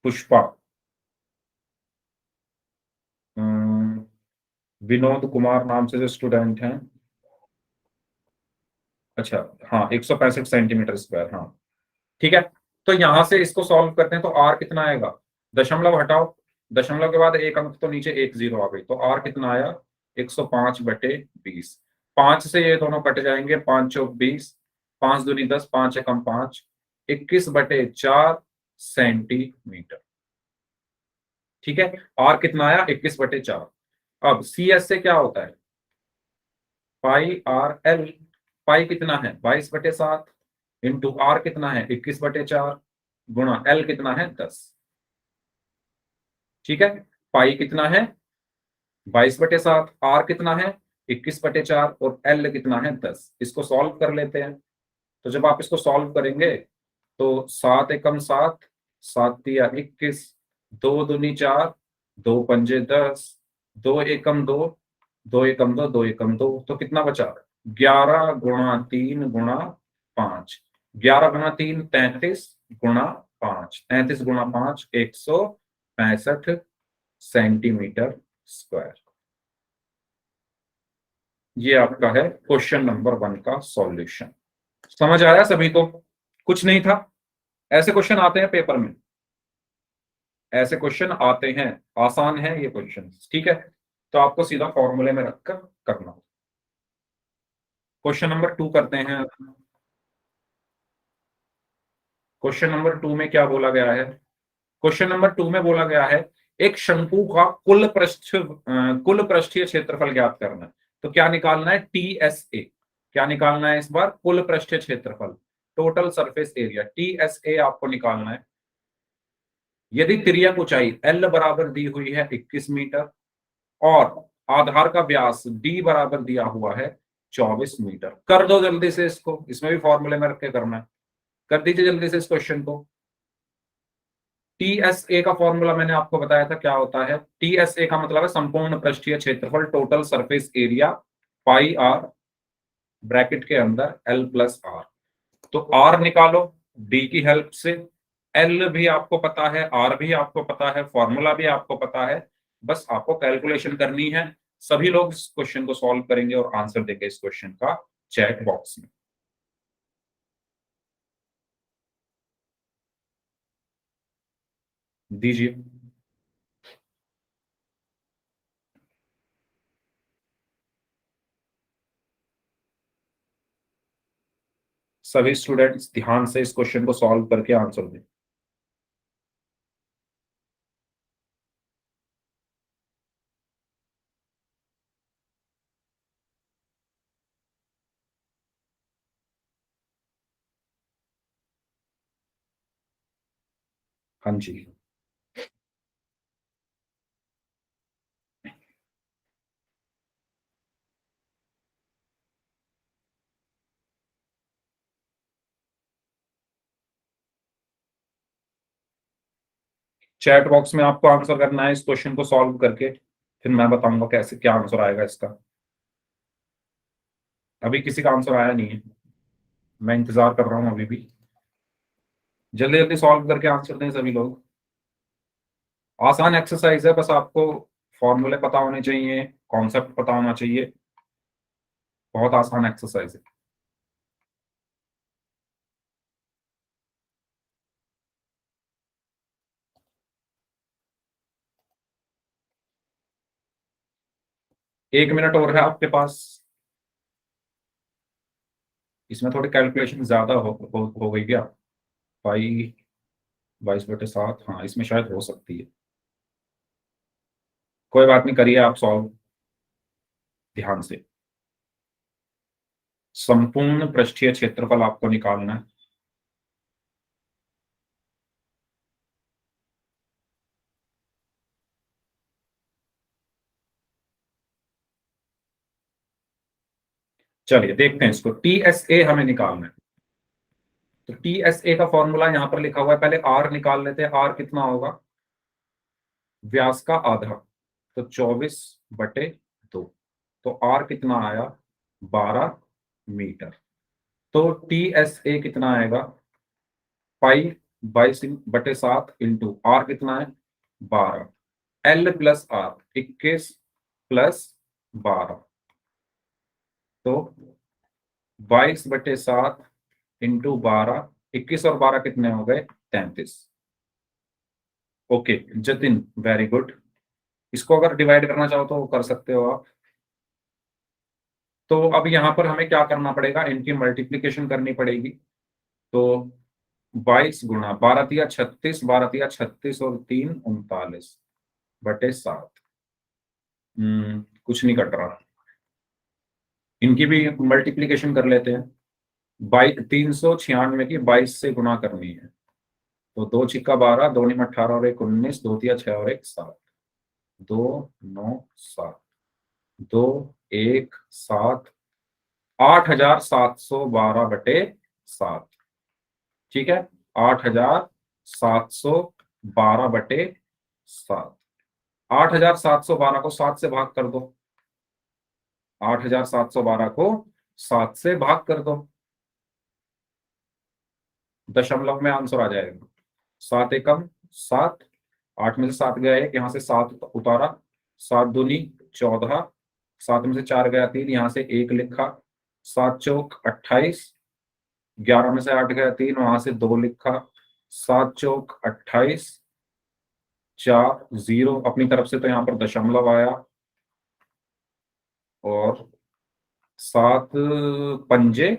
पुष्पा, अम, विनोद कुमार नाम से जो स्टूडेंट हैं, अच्छा, हाँ 165 सेंटीमीटर स्क्वायर, हाँ ठीक है। तो यहां से इसको सॉल्व करते हैं, तो आर कितना आएगा, दशमलव हटाओ, दशमलव के बाद एक अंक तो नीचे एक जीरो आ गई, तो आर कितना आया 105/20। 5 से ये दोनों कट जाएंगे, 5 चौक 20, 5 दूनी 10, 5 एकम 5, 21/4 सेंटीमीटर। ठीक है, आर कितना आया 21/4। अब सी एस से क्या होता है, पाई आर एल। पाई कितना है 22/7 इंटू आर कितना है 21/4 गुणा एल कितना है 10। ठीक है, पाई कितना है 22/7, आर कितना है 21/4 और एल कितना है 10। इसको सॉल्व कर लेते हैं। तो जब आप इसको सॉल्व करेंगे तो 7 एकम 7, 7 तिया 21, 2 दूनी 4, 2 पंजे 10, 2 एकम 2, 2 एकम 2, 2 एकम 2, तो कितना बचा 11 गुणा 3 गुणा 5। 11 गुणा 3 33 गुणा 5, 33 गुणा 5 165 सेंटीमीटर स्क्वायर। ये आपका है क्वेश्चन नंबर 1 का सॉल्यूशन। समझ आया सभी को? कुछ नहीं था। ऐसे क्वेश्चन आते हैं पेपर में, ऐसे क्वेश्चन आते हैं, आसान है ये क्वेश्चन। ठीक है, तो आपको सीधा फॉर्मूले में रखकर करना। क्वेश्चन नंबर 2 करते हैं। क्वेश्चन नंबर 2 में क्या बोला गया है? क्वेश्चन नंबर 2 में बोला गया है एक शंकु का कुल पृष्ठीय क्षेत्रफल ज्ञात करना है। तो क्या निकालना है, TSA। क्या निकालना है इस बार, कुल पृष्ठीय क्षेत्रफल, टोटल सरफेस एरिया, TSA आपको निकालना है। यदि तिर्यक ऊंचाई L बराबर दी हुई है 21 मीटर और आधार का व्यास D बराबर दिया हुआ है 24 मीटर। कर दो जल्दी से इसको, इसमें भी फॉर्मूले में रख के करना है। कर दीजिए जल्दी से इस क्वेश्चन को। TSA का फॉर्मूला मैंने आपको बताया था क्या होता है। TSA का मतलब है संपूर्ण पृष्ठीय क्षेत्रफल, total surface area, pi R bracket के अंदर L प्लस आर। तो R निकालो D की हेल्प से, L भी आपको पता है, R भी आपको पता है, फॉर्मूला भी आपको पता है, बस आपको कैलकुलेशन करनी है। सभी लोग इस क्वेश्चन को सॉल्व करेंगे और आंसर देंगे इस क्वेश्चन का चैट बॉक्स में। दीजिए। सभी स्टूडेंट्स ध्यान से इस क्वेश्चन को सॉल्व करके आंसर दें। हाँ जी, चैट बॉक्स में आपको आंसर करना है इस क्वेश्चन को सॉल्व करके, फिर मैं बताऊंगा कैसे क्या आंसर आएगा इसका। अभी किसी का आंसर आया नहीं है, मैं इंतजार कर रहा हूं अभी भी। जल्दी जल्दी सॉल्व करके आंसर दें सभी लोग। आसान एक्सरसाइज है, बस आपको फॉर्मूले पता होने चाहिए, कॉन्सेप्ट पता होना चाहिए। बहुत आसान एक्सरसाइज है। एक मिनट और है आपके पास। इसमें थोड़ी कैलकुलेशन ज्यादा हो गई क्या? पाई 22/7, हाँ इसमें शायद हो सकती है। कोई बात नहीं, करिए आप सॉल्व ध्यान से। संपूर्ण पृष्ठीय क्षेत्रफल आपको निकालना है। चलिए देखते हैं इसको। TSA हमें निकालना है। तो TSA का फॉर्मूला यहां पर लिखा हुआ है, पहले R निकाल लेते हैं। R कितना होगा, व्यास का आधा, तो 24/2। तो R कितना आया 12 मीटर। तो TSA कितना आएगा, पाई 22/7 इंटू R कितना है 12, L प्लस R 21 प्लस 12, तो 22/7 इंटू 12, 21 और 12 कितने हो गए 33। Okay Jatin, very good. इसको अगर डिवाइड करना चाहो तो कर सकते हो आप। तो अब यहाँ पर हमें क्या करना पड़ेगा, इनकी मल्टीप्लीकेशन करनी पड़ेगी। तो 22 गुणा 12×3 = 36, 12×3 = 36 और 3 39/7। कुछ नहीं कट रहा। इनकी भी मल्टीप्लीकेशन कर लेते हैं। 396 की 22 से गुणा करनी है। तो 2 छिक्का 12, 2 × 18 और 1 19, 2 × 6 और 1 7, 2 9 7, 2 1 7, 8712/7। ठीक है, 8712/7। 8712 को 7 से भाग कर दो। 8712 को 7 से भाग कर दो, दशमलव में आंसर आ जाएगा। 7 एकम 7, 8 में से 7 गया 1, यहां से 7 उतारा, 7 दूनी 14, 7 में से 4 गया 3, यहां से 1 लिखा, 7 चौक 28, 11 में से 8 गया 3, वहां से 2 लिखा, 7 चौक 28, 4 0 अपनी तरफ से, तो यहाँ पर दशमलव आया, और 7 पंजे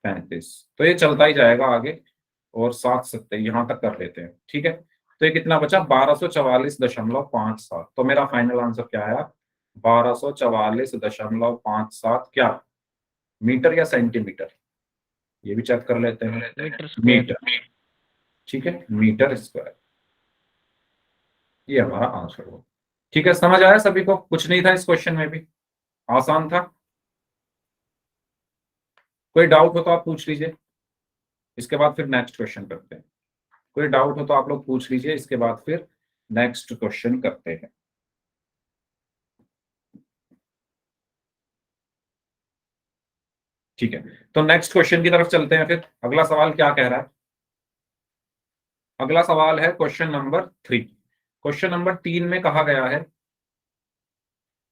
35। तो ये चलता ही जाएगा आगे, और 7 सत्ते यहां तक कर लेते हैं। ठीक है, तो ये कितना बचा, 1244.57। तो मेरा फाइनल आंसर क्या आया, 1244.57। क्या मीटर या सेंटीमीटर, ये भी चेक कर लेते हैं। Metre square. मीटर, ठीक है, मीटर स्क्वायर, ये हमारा आंसर हो। ठीक है, समझ आया सभी को, कुछ नहीं था इस क्वेश्चन में भी, आसान था। कोई डाउट हो तो आप पूछ लीजिए, इसके बाद फिर नेक्स्ट क्वेश्चन करते हैं। कोई डाउट हो तो आप लोग पूछ लीजिए, इसके बाद फिर नेक्स्ट क्वेश्चन करते हैं। ठीक है, तो नेक्स्ट क्वेश्चन की तरफ चलते हैं। फिर अगला सवाल क्या कह रहा है, अगला सवाल है क्वेश्चन नंबर 3। क्वेश्चन नंबर 3 में कहा गया है,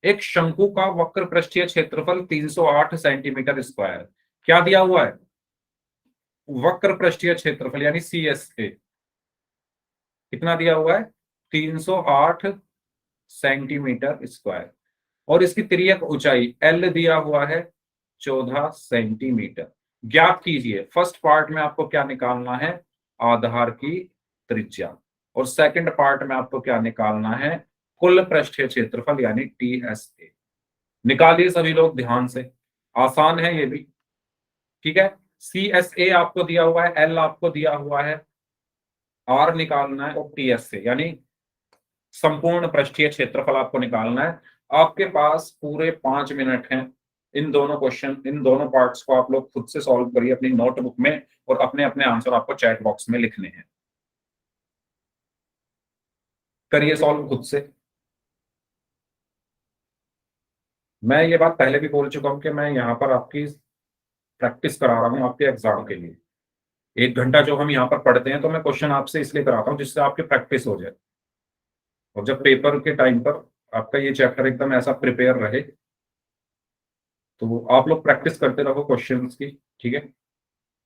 एक शंकु का वक्र पृष्ठीय क्षेत्रफल 308 सेंटीमीटर स्क्वायर। क्या दिया हुआ है, वक्र पृष्ठीय क्षेत्रफल यानी CSA कितना दिया हुआ है, 308 सेंटीमीटर स्क्वायर, और इसकी तिर्यक ऊंचाई L दिया हुआ है 14 सेंटीमीटर। ज्ञात कीजिए, फर्स्ट पार्ट में आपको क्या निकालना है, आधार की त्रिज्या, और सेकंड पार्ट में आपको क्या निकालना है, कुल पृष्ठीय क्षेत्रफल यानी TSA। निकालिए सभी लोग ध्यान से, आसान है ये भी। ठीक है, CSA आपको दिया हुआ है, L आपको दिया हुआ है, R निकालना है, और TSA यानी संपूर्ण पृष्ठीय क्षेत्रफल आपको निकालना है। आपके पास पूरे 5 मिनट हैं। इन दोनों क्वेश्चन, इन दोनों पार्ट्स को आप लोग खुद से सॉल्व करिए अपनी नोटबुक में, और अपने अपने आंसर आपको चैट बॉक्स में लिखने हैं। करिए सॉल्व खुद से। मैं ये बात पहले भी बोल चुका हूं कि मैं यहाँ पर आपकी प्रैक्टिस करा रहा हूँ आपके एग्जाम के लिए। 1 घंटा जो हम यहाँ पर पढ़ते हैं, तो मैं क्वेश्चन आपसे इसलिए कराता हूँ जिससे आपकी प्रैक्टिस हो जाए, और जब पेपर के टाइम पर आपका ये चैप्टर एकदम ऐसा प्रिपेयर रहे, तो आप लोग प्रैक्टिस करते रहो क्वेश्चंस की। ठीक है,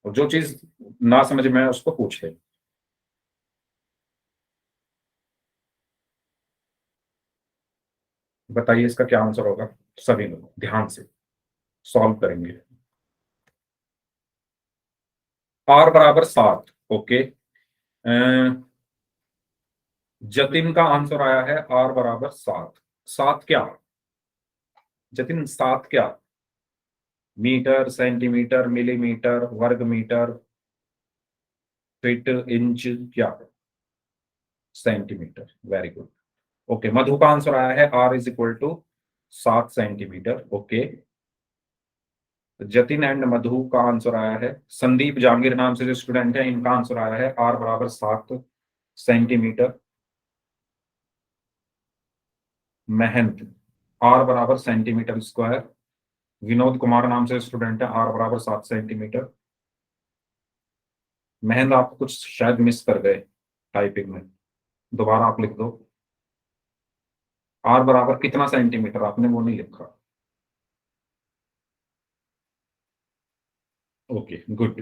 और जो चीज ना समझ में आए उसको पूछ ले। बताइए इसका क्या आंसर होगा, सभी लोग ध्यान से सॉल्व करेंगे। R = 7। ओके, जतिन का आंसर आया है R = 7। 7 क्या जतिन, 7 क्या, मीटर, सेंटीमीटर, मिलीमीटर, वर्ग मीटर, फीट, इंच, क्या, centimetre. Very good. Okay, Madhu का आंसर आया है R = 7 centimetre. Okay, Jatin and Madhu का आंसर आया है, संदीप जहांगीर नाम से जो स्टूडेंट है, इनका आंसर आया है R = 7 सेंटीमीटर। महंत R = centimetre square. Vinod Kumar नाम से स्टूडेंट है, R = 7 सेंटीमीटर। महंत आप कुछ शायद मिस कर गए टाइपिंग में, दोबारा आप लिख दो। R = कितना सेंटीमीटर, आपने वो नहीं लिखा। ओके गुड,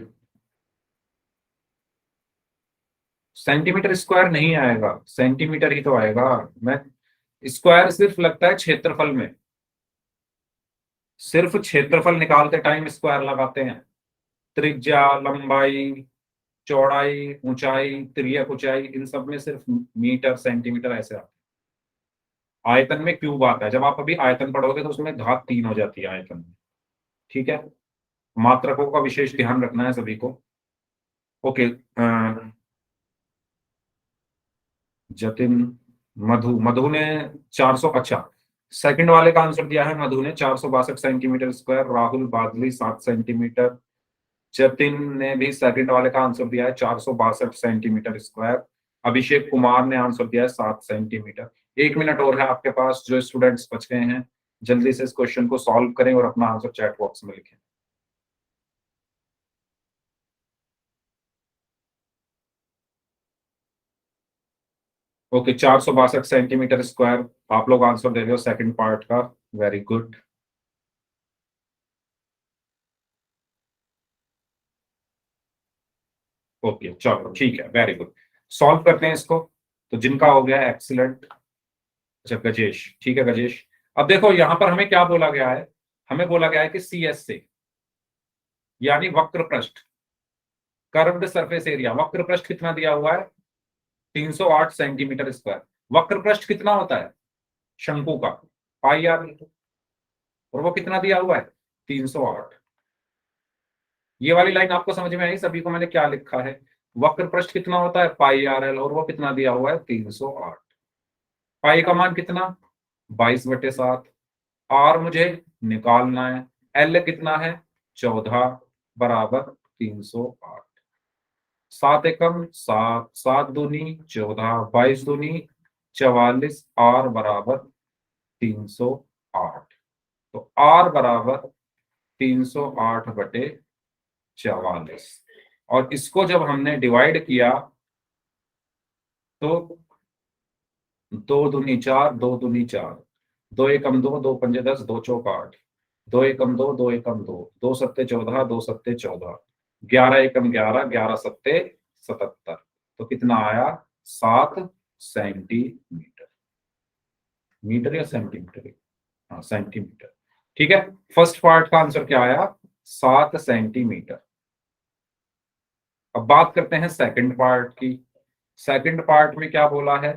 सेंटीमीटर स्क्वायर नहीं आएगा, सेंटीमीटर ही तो आएगा। मैं स्क्वायर सिर्फ लगता है क्षेत्रफल में, सिर्फ क्षेत्रफल निकालते टाइम स्क्वायर लगाते हैं। त्रिज्या, लंबाई, चौड़ाई, ऊंचाई, तिर्यक ऊंचाई, इन सब में सिर्फ मीटर सेंटीमीटर ऐसे आता है। आयतन में क्यूब आता है, जब आप अभी आयतन पढ़ोगे तो उसमें घात 3 हो जाती है आयतन में। ठीक है, मात्रकों का विशेष ध्यान रखना है सभी को। ओके, जतिन, मधु ने 400, अच्छा सेकंड वाले का आंसर दिया है मधु ने 462 सेंटीमीटर स्क्वायर, राहुल बादली 7 सेंटीमीटर, जतिन ने भी सेकंड वाले का आंसर दिया है 462 सेंटीमीटर स्क्वायर, अभिषेक कुमार ने आंसर दिया है 7 सेंटीमीटर। 1 मिनट और है आपके पास, जो स्टूडेंट्स बच गए हैं जल्दी से इस क्वेश्चन को सॉल्व करें और अपना आंसर चैट बॉक्स में लिखें। ओके, 462 सेंटीमीटर स्क्वायर आप लोग आंसर दे रहे हो सेकंड पार्ट का, वेरी गुड। ओके चलो ठीक है, वेरी गुड। सॉल्व करते हैं इसको। तो जिनका हो गया एक्सीलेंट, अच्छा गजेश, ठीक है गजेश। अब देखो यहां पर हमें क्या बोला गया है, हमें बोला गया है कि सी एस से यानी वक्र पृष्ठ, कर्व्ड सरफेस एरिया, वक्र पृष्ठ कितना दिया हुआ है 308 सेंटीमीटर स्क्वायर। वक्र पृष्ठ कितना होता है शंकु का, पाई आर मीटर, और वो कितना दिया हुआ है 308। ये वाली लाइन आपको समझ में आई सभी को, मैंने क्या लिखा है, वक्र पृष्ठ कितना होता है पाई आर एल, और वो कितना दिया हुआ है 308। पाई का मान कितना 22/7, आर मुझे निकालना है, एल कितना है 14 बराबर 308। 7 एकम 7, 7 दूनी 14, 22 दूनी 44, आर बराबर 308। तो आर बराबर 308/44, और इसको जब हमने डिवाइड किया तो 2 दूनी 4, 2 दूनी 4, 2 एकम 2, 2 पंजे 10, 2 चौक 8, 2 एकम 2, 2 एकम 2, 2 सत्ते 14, 2 सत्ते 14, 11 एकम 11, 11 सत्ते 77। तो कितना आया 7 सेंटीमीटर, मीटर या सेंटीमीटर, हाँ सेंटीमीटर। ठीक है, फर्स्ट पार्ट का आंसर क्या आया 7 सेंटीमीटर। अब बात करते हैं सेकंड पार्ट की। सेकंड पार्ट में क्या बोला है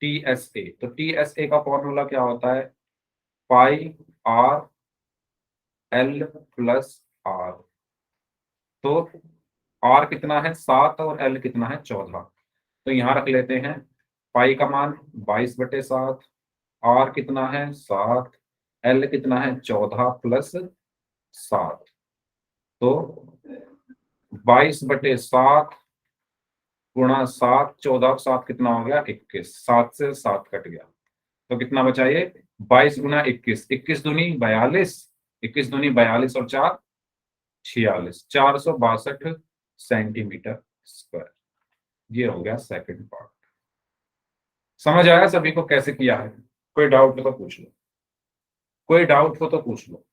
टीएसए, तो टीएसए का फॉर्मूला क्या होता है पाई आर एल प्लस आर। तो आर कितना है 7 और एल कितना है 14, तो यहां रख लेते हैं पाई का मान 22/7, आर कितना है 7, एल कितना है 14 प्लस 7, तो 22/7 गुणा 7, 14 7 कितना हो गया 21, 7 से 7 कट गया, तो कितना बचा ये 22 गुना 21, 21 दूनी 42, 21 दूनी 42 और 4 46, 462 सेंटीमीटर स्क्वायर। ये हो गया सेकंड पार्ट। समझ आया सभी को कैसे किया है, कोई डाउट हो तो पूछ लो, कोई डाउट हो तो पूछ लो।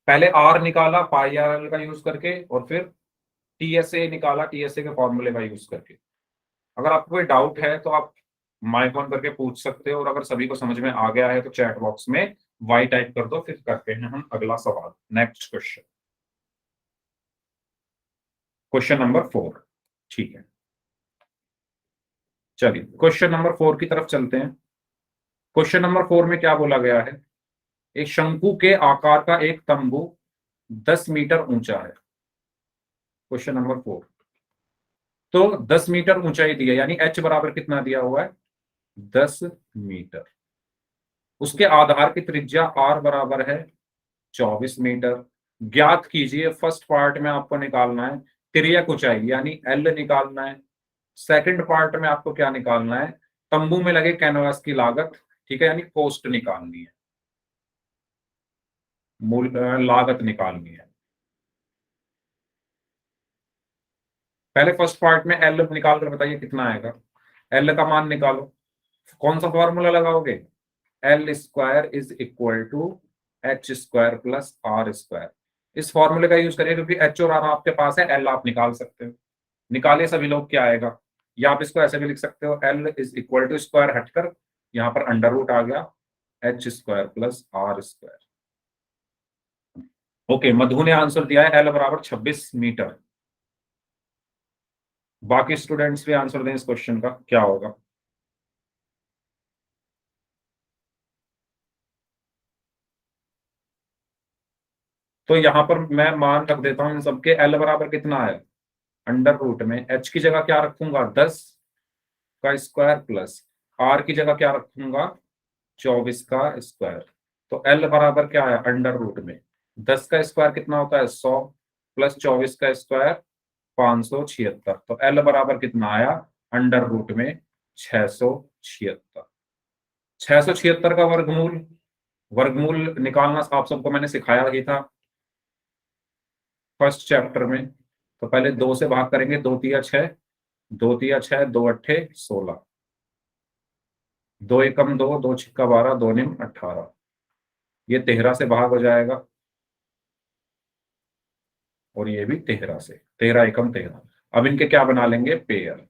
पहले आर निकाला पाई आर एल का यूज करके, और फिर टीएसए निकाला टीएसए के फॉर्मूले का यूज करके। अगर आपको कोई डाउट है तो आप माइक ऑन करके पूछ सकते हो, और अगर सभी को समझ में आ गया है तो चैट बॉक्स में वाई टाइप कर दो, फिर करते हैं हम अगला सवाल। Next question, question number 4। ठीक है, चलिए क्वेश्चन नंबर 4 की तरफ चलते हैं। क्वेश्चन नंबर 4 में क्या बोला गया है, एक शंकु के आकार का एक तंबू 10 मीटर ऊंचा है। क्वेश्चन नंबर 4, तो 10 मीटर ऊंचाई दी है, यानी एच बराबर कितना दिया हुआ है 10 मीटर। उसके आधार की त्रिज्या आर बराबर है 24 मीटर। ज्ञात कीजिए, फर्स्ट पार्ट में आपको निकालना है तिर्यक ऊंचाई यानी एल निकालना है। सेकंड पार्ट में आपको क्या निकालना है तंबू में लगे कैनवास की लागत, ठीक है, यानी कॉस्ट निकालनी है, मूल लागत निकालनी है। पहले फर्स्ट पार्ट में एल निकाल कर बताइए कितना आएगा, एल का मान निकालो। कौन सा फॉर्मूला लगाओगे L square is equal to H square plus R square. इस फॉर्मूले का यूज करिए, क्योंकि एच और आर आपके पास है, एल आप निकाल सकते हो। निकाले सभी लोग, क्या आएगा? या आप इसको ऐसे भी लिख सकते हो, L is equal to square हटकर यहाँ पर अंडर रूट आ गया h square plus r square. Okay, Madhu ने आंसर दिया है L बराबर 26 मीटर। बाकी स्टूडेंट्स भी आंसर दें इस क्वेश्चन का, क्या होगा? तो यहां पर मैं मान रख देता हूं इन सबके, L बराबर कितना है? अंडर रूट में h की जगह क्या रखूंगा? 10 का स्क्वायर प्लस r की जगह क्या रखूंगा? 24 का स्क्वायर। तो L बराबर क्या है अंडर रूट में? 10 का स्क्वायर कितना होता है? 100 प्लस 24 का स्क्वायर 576। तो L बराबर कितना आया अंडर रूट में? 676। 676 का वर्गमूल, वर्गमूल निकालना आप सबको मैंने सिखाया ही था फर्स्ट चैप्टर में। तो पहले 2 से भाग करेंगे, 2 तिया 6, 2 तिया 6, 2 अट्ठे 16, 2 एकम 2, 2 छिक्का 12, 2 निम 18। ये 13 से भाग हो जाएगा और ये भी 13 से, 13 एकम 13। अब इनके क्या बना लेंगे? पेयर।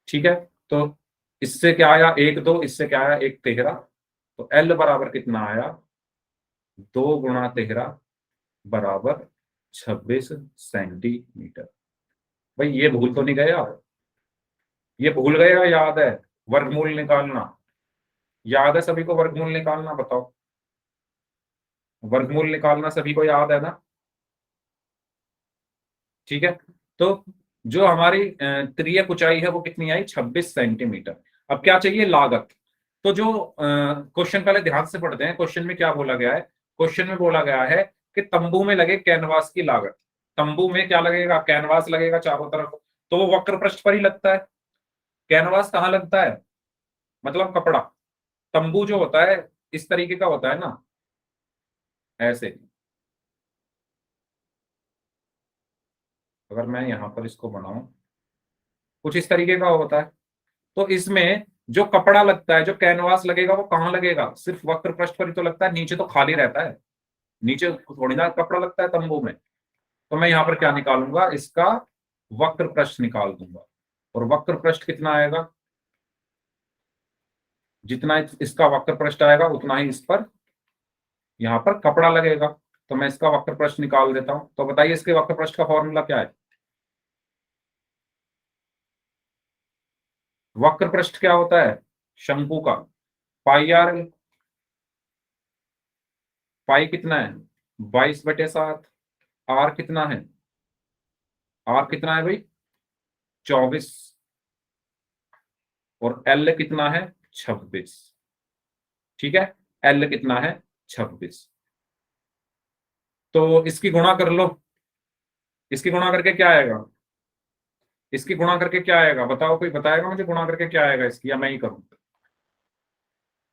ठीक है, तो इससे क्या आया? 1 2, इससे क्या आया? 1 13। तो L बराबर कितना आया? 2 गुणा 13 बराबर 26 सेंटीमीटर। भाई ये भूल तो नहीं गए आप? ये भूल गए या याद है? वर्गमूल निकालना याद है सभी को? वर्गमूल निकालना बताओ, वर्गमूल निकालना सभी को याद है ना? ठीक है, तो जो हमारी त्रियक ऊंचाई है वो कितनी आई? 26 सेंटीमीटर। अब क्या चाहिए? लागत। तो जो क्वेश्चन पहले ध्यान से पढ़ते हैं, क्वेश्चन में क्या बोला गया है? क्वेश्चन में बोला गया है कि तंबू में लगे कैनवास की लागत। तंबू में क्या लगेगा? कैनवास लगेगा चारों तरफ, तो वो वक्र पृष्ठ पर ही लगता है। कैनवास कहाँ लगता है? मतलब कपड़ा। तंबू जो होता है इस तरीके का होता है ना, ऐसे। अगर मैं यहां पर इसको बनाऊं, कुछ इस तरीके का होता है। तो इसमें जो कपड़ा लगता है, जो कैनवास लगेगा, वो कहाँ लगेगा? सिर्फ वक्र पृष्ठ पर ही तो लगता है, नीचे तो खाली रहता है। नीचे थोड़ी ना कपड़ा लगता है तंबू में। तो मैं यहाँ पर क्या निकालूंगा? इसका वक्र पृष्ठ निकाल दूंगा। और वक्र पृष्ठ कितना आएगा? जितना इसका वक्र पृष्ठ आएगा उतना ही इस पर यहाँ पर कपड़ा लगेगा। तो मैं इसका वक्र पृष्ठ निकाल देता हूं। तो बताइए इसके वक्र पृष्ठ का फॉर्मूला क्या है? वक्र पृष्ठ क्या होता है? शंकु का पाई आर। पाई कितना है? 22/7। आर कितना है? आर कितना है भाई? 24। और एल कितना है? 26। ठीक है, एल कितना है? 26। तो इसकी गुणा कर लो। इसकी गुणा करके क्या आएगा? इसकी गुणा करके क्या आएगा? बताओ, कोई बताएगा मुझे गुणा करके क्या आएगा इसकी, या मैं ही करूं?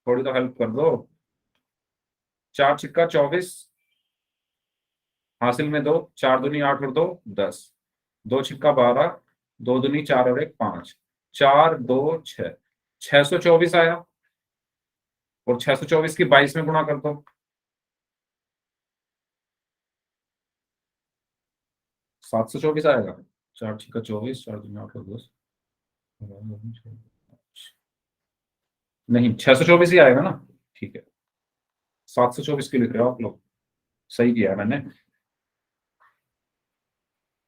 थोड़ी तो हेल्प कर दो। 4 छिक्का 24, हासिल में 2, 4 दूनी 8 और 2 10, 2 छिक्का 12, 2 दूनी 4 और 1 5, 4 2 6, 624 आया। और 624 की 22 में गुणा कर दो। 724 आएगा। 4 छिक्का 24, 4 दूनी 8 और 10, नहीं 624 ही आएगा ना? ठीक है, 724 की लिख रहे हो आप लोग, सही किया है मैंने।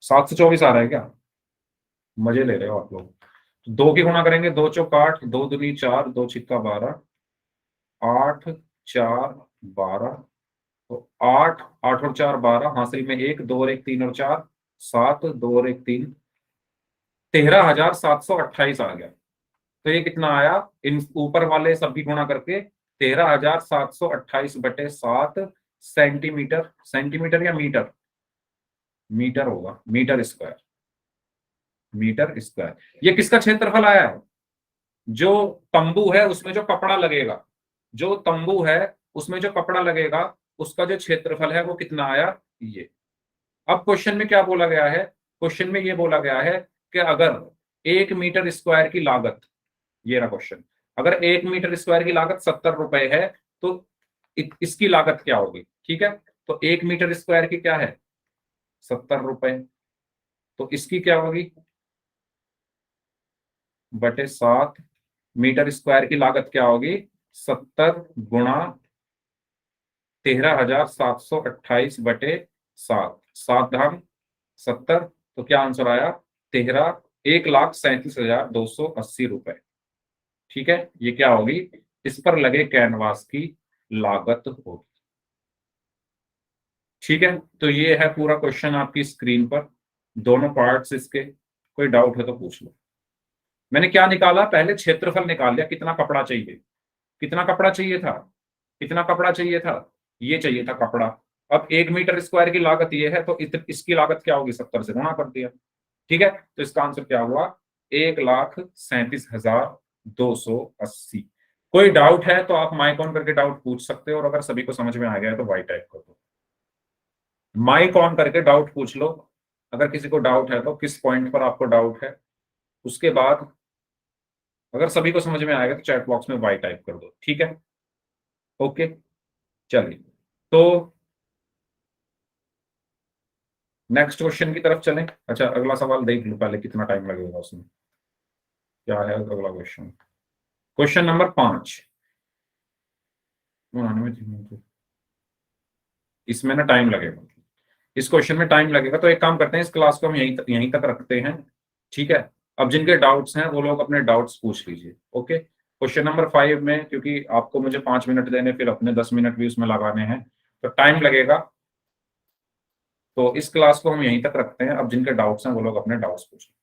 724 आ रहा है क्या? मजे ले रहे हो आप लोग। तो 2 की गुणा करेंगे, 2 चौक 8, 2 दूनी 4, 2 छिक्का 12, 8 4 12। तो 8 8 और 4 12, हासिल में 1, 2 और 1 3 और 4 7, 2 और 1 3, 13,728 आ गया। तो ये कितना आया? इन ऊपर वाले सभी गुणा करके 13,728/7 सेंटीमीटर। सेंटीमीटर या मीटर? मीटर होगा, मीटर स्क्वायर। Metre square. ये किसका क्षेत्रफल आया है? जो तंबू है उसमें जो कपड़ा लगेगा, जो तंबू है उसमें जो कपड़ा लगेगा, उसका जो क्षेत्रफल है वो कितना आया? ये। अब क्वेश्चन में क्या बोला गया है? क्वेश्चन में ये बोला गया है कि अगर 1 मीटर स्क्वायर की लागत, ये रहा क्वेश्चन, अगर 1 मीटर स्क्वायर की लागत 70 रुपए है, तो इसकी लागत क्या होगी? ठीक है, तो 1 मीटर स्क्वायर की क्या है? 70 रुपए। तो इसकी क्या होगी? बटे 7 मीटर स्क्वायर की लागत क्या होगी? 70 गुणा 13,728 बटे 7, 7 धाम 70, तो क्या आंसर आया? 1,37,280 रुपए। ठीक है, ये क्या होगी? इस पर लगे कैनवास की लागत होगी। ठीक है, तो ये है पूरा क्वेश्चन आपकी स्क्रीन पर, दोनों पार्ट्स इसके। कोई डाउट है तो पूछ लो। मैंने क्या निकाला? पहले क्षेत्रफल निकाल लिया, कितना कपड़ा चाहिए। कितना कपड़ा चाहिए था? कितना कपड़ा चाहिए था? ये चाहिए था कपड़ा। अब 1 मीटर स्क्वायर की लागत ये है, तो इसकी लागत क्या होगी? 70 से गुणा कर दिया। ठीक है, तो इसका आंसर क्या हुआ? 1,37,280। कोई डाउट है तो आप माइक ऑन करके डाउट पूछ सकते हो, और अगर सभी को समझ में आ गया है तो वाई टाइप कर दो। माइक ऑन करके डाउट पूछ लो, अगर किसी को डाउट है तो किस पॉइंट पर आपको डाउट है। उसके बाद अगर सभी को समझ में आएगा तो चैट बॉक्स में वाई टाइप कर दो। ठीक है, ओके, चलिए तो नेक्स्ट क्वेश्चन की तरफ चलें। अच्छा, अगला सवाल देख लो पहले कितना टाइम लगेगा उसमें। क्या है अगला क्वेश्चन? Question number 5। इसमें ना टाइम लगेगा, इस क्वेश्चन में टाइम लगेगा, तो एक काम करते हैं, इस क्लास को हम यहीं तक रखते हैं। ठीक है, अब जिनके डाउट्स हैं वो लोग अपने डाउट्स पूछ लीजिए। ओके, क्वेश्चन नंबर 5 में क्योंकि आपको मुझे 5 मिनट देने, फिर अपने 10 मिनट भी उसमें लगाने हैं, तो टाइम लगेगा, तो इस क्लास को हम यहीं तक रखते हैं। अब जिनके डाउट्स हैं वो लोग अपने डाउट्स पूछ लें।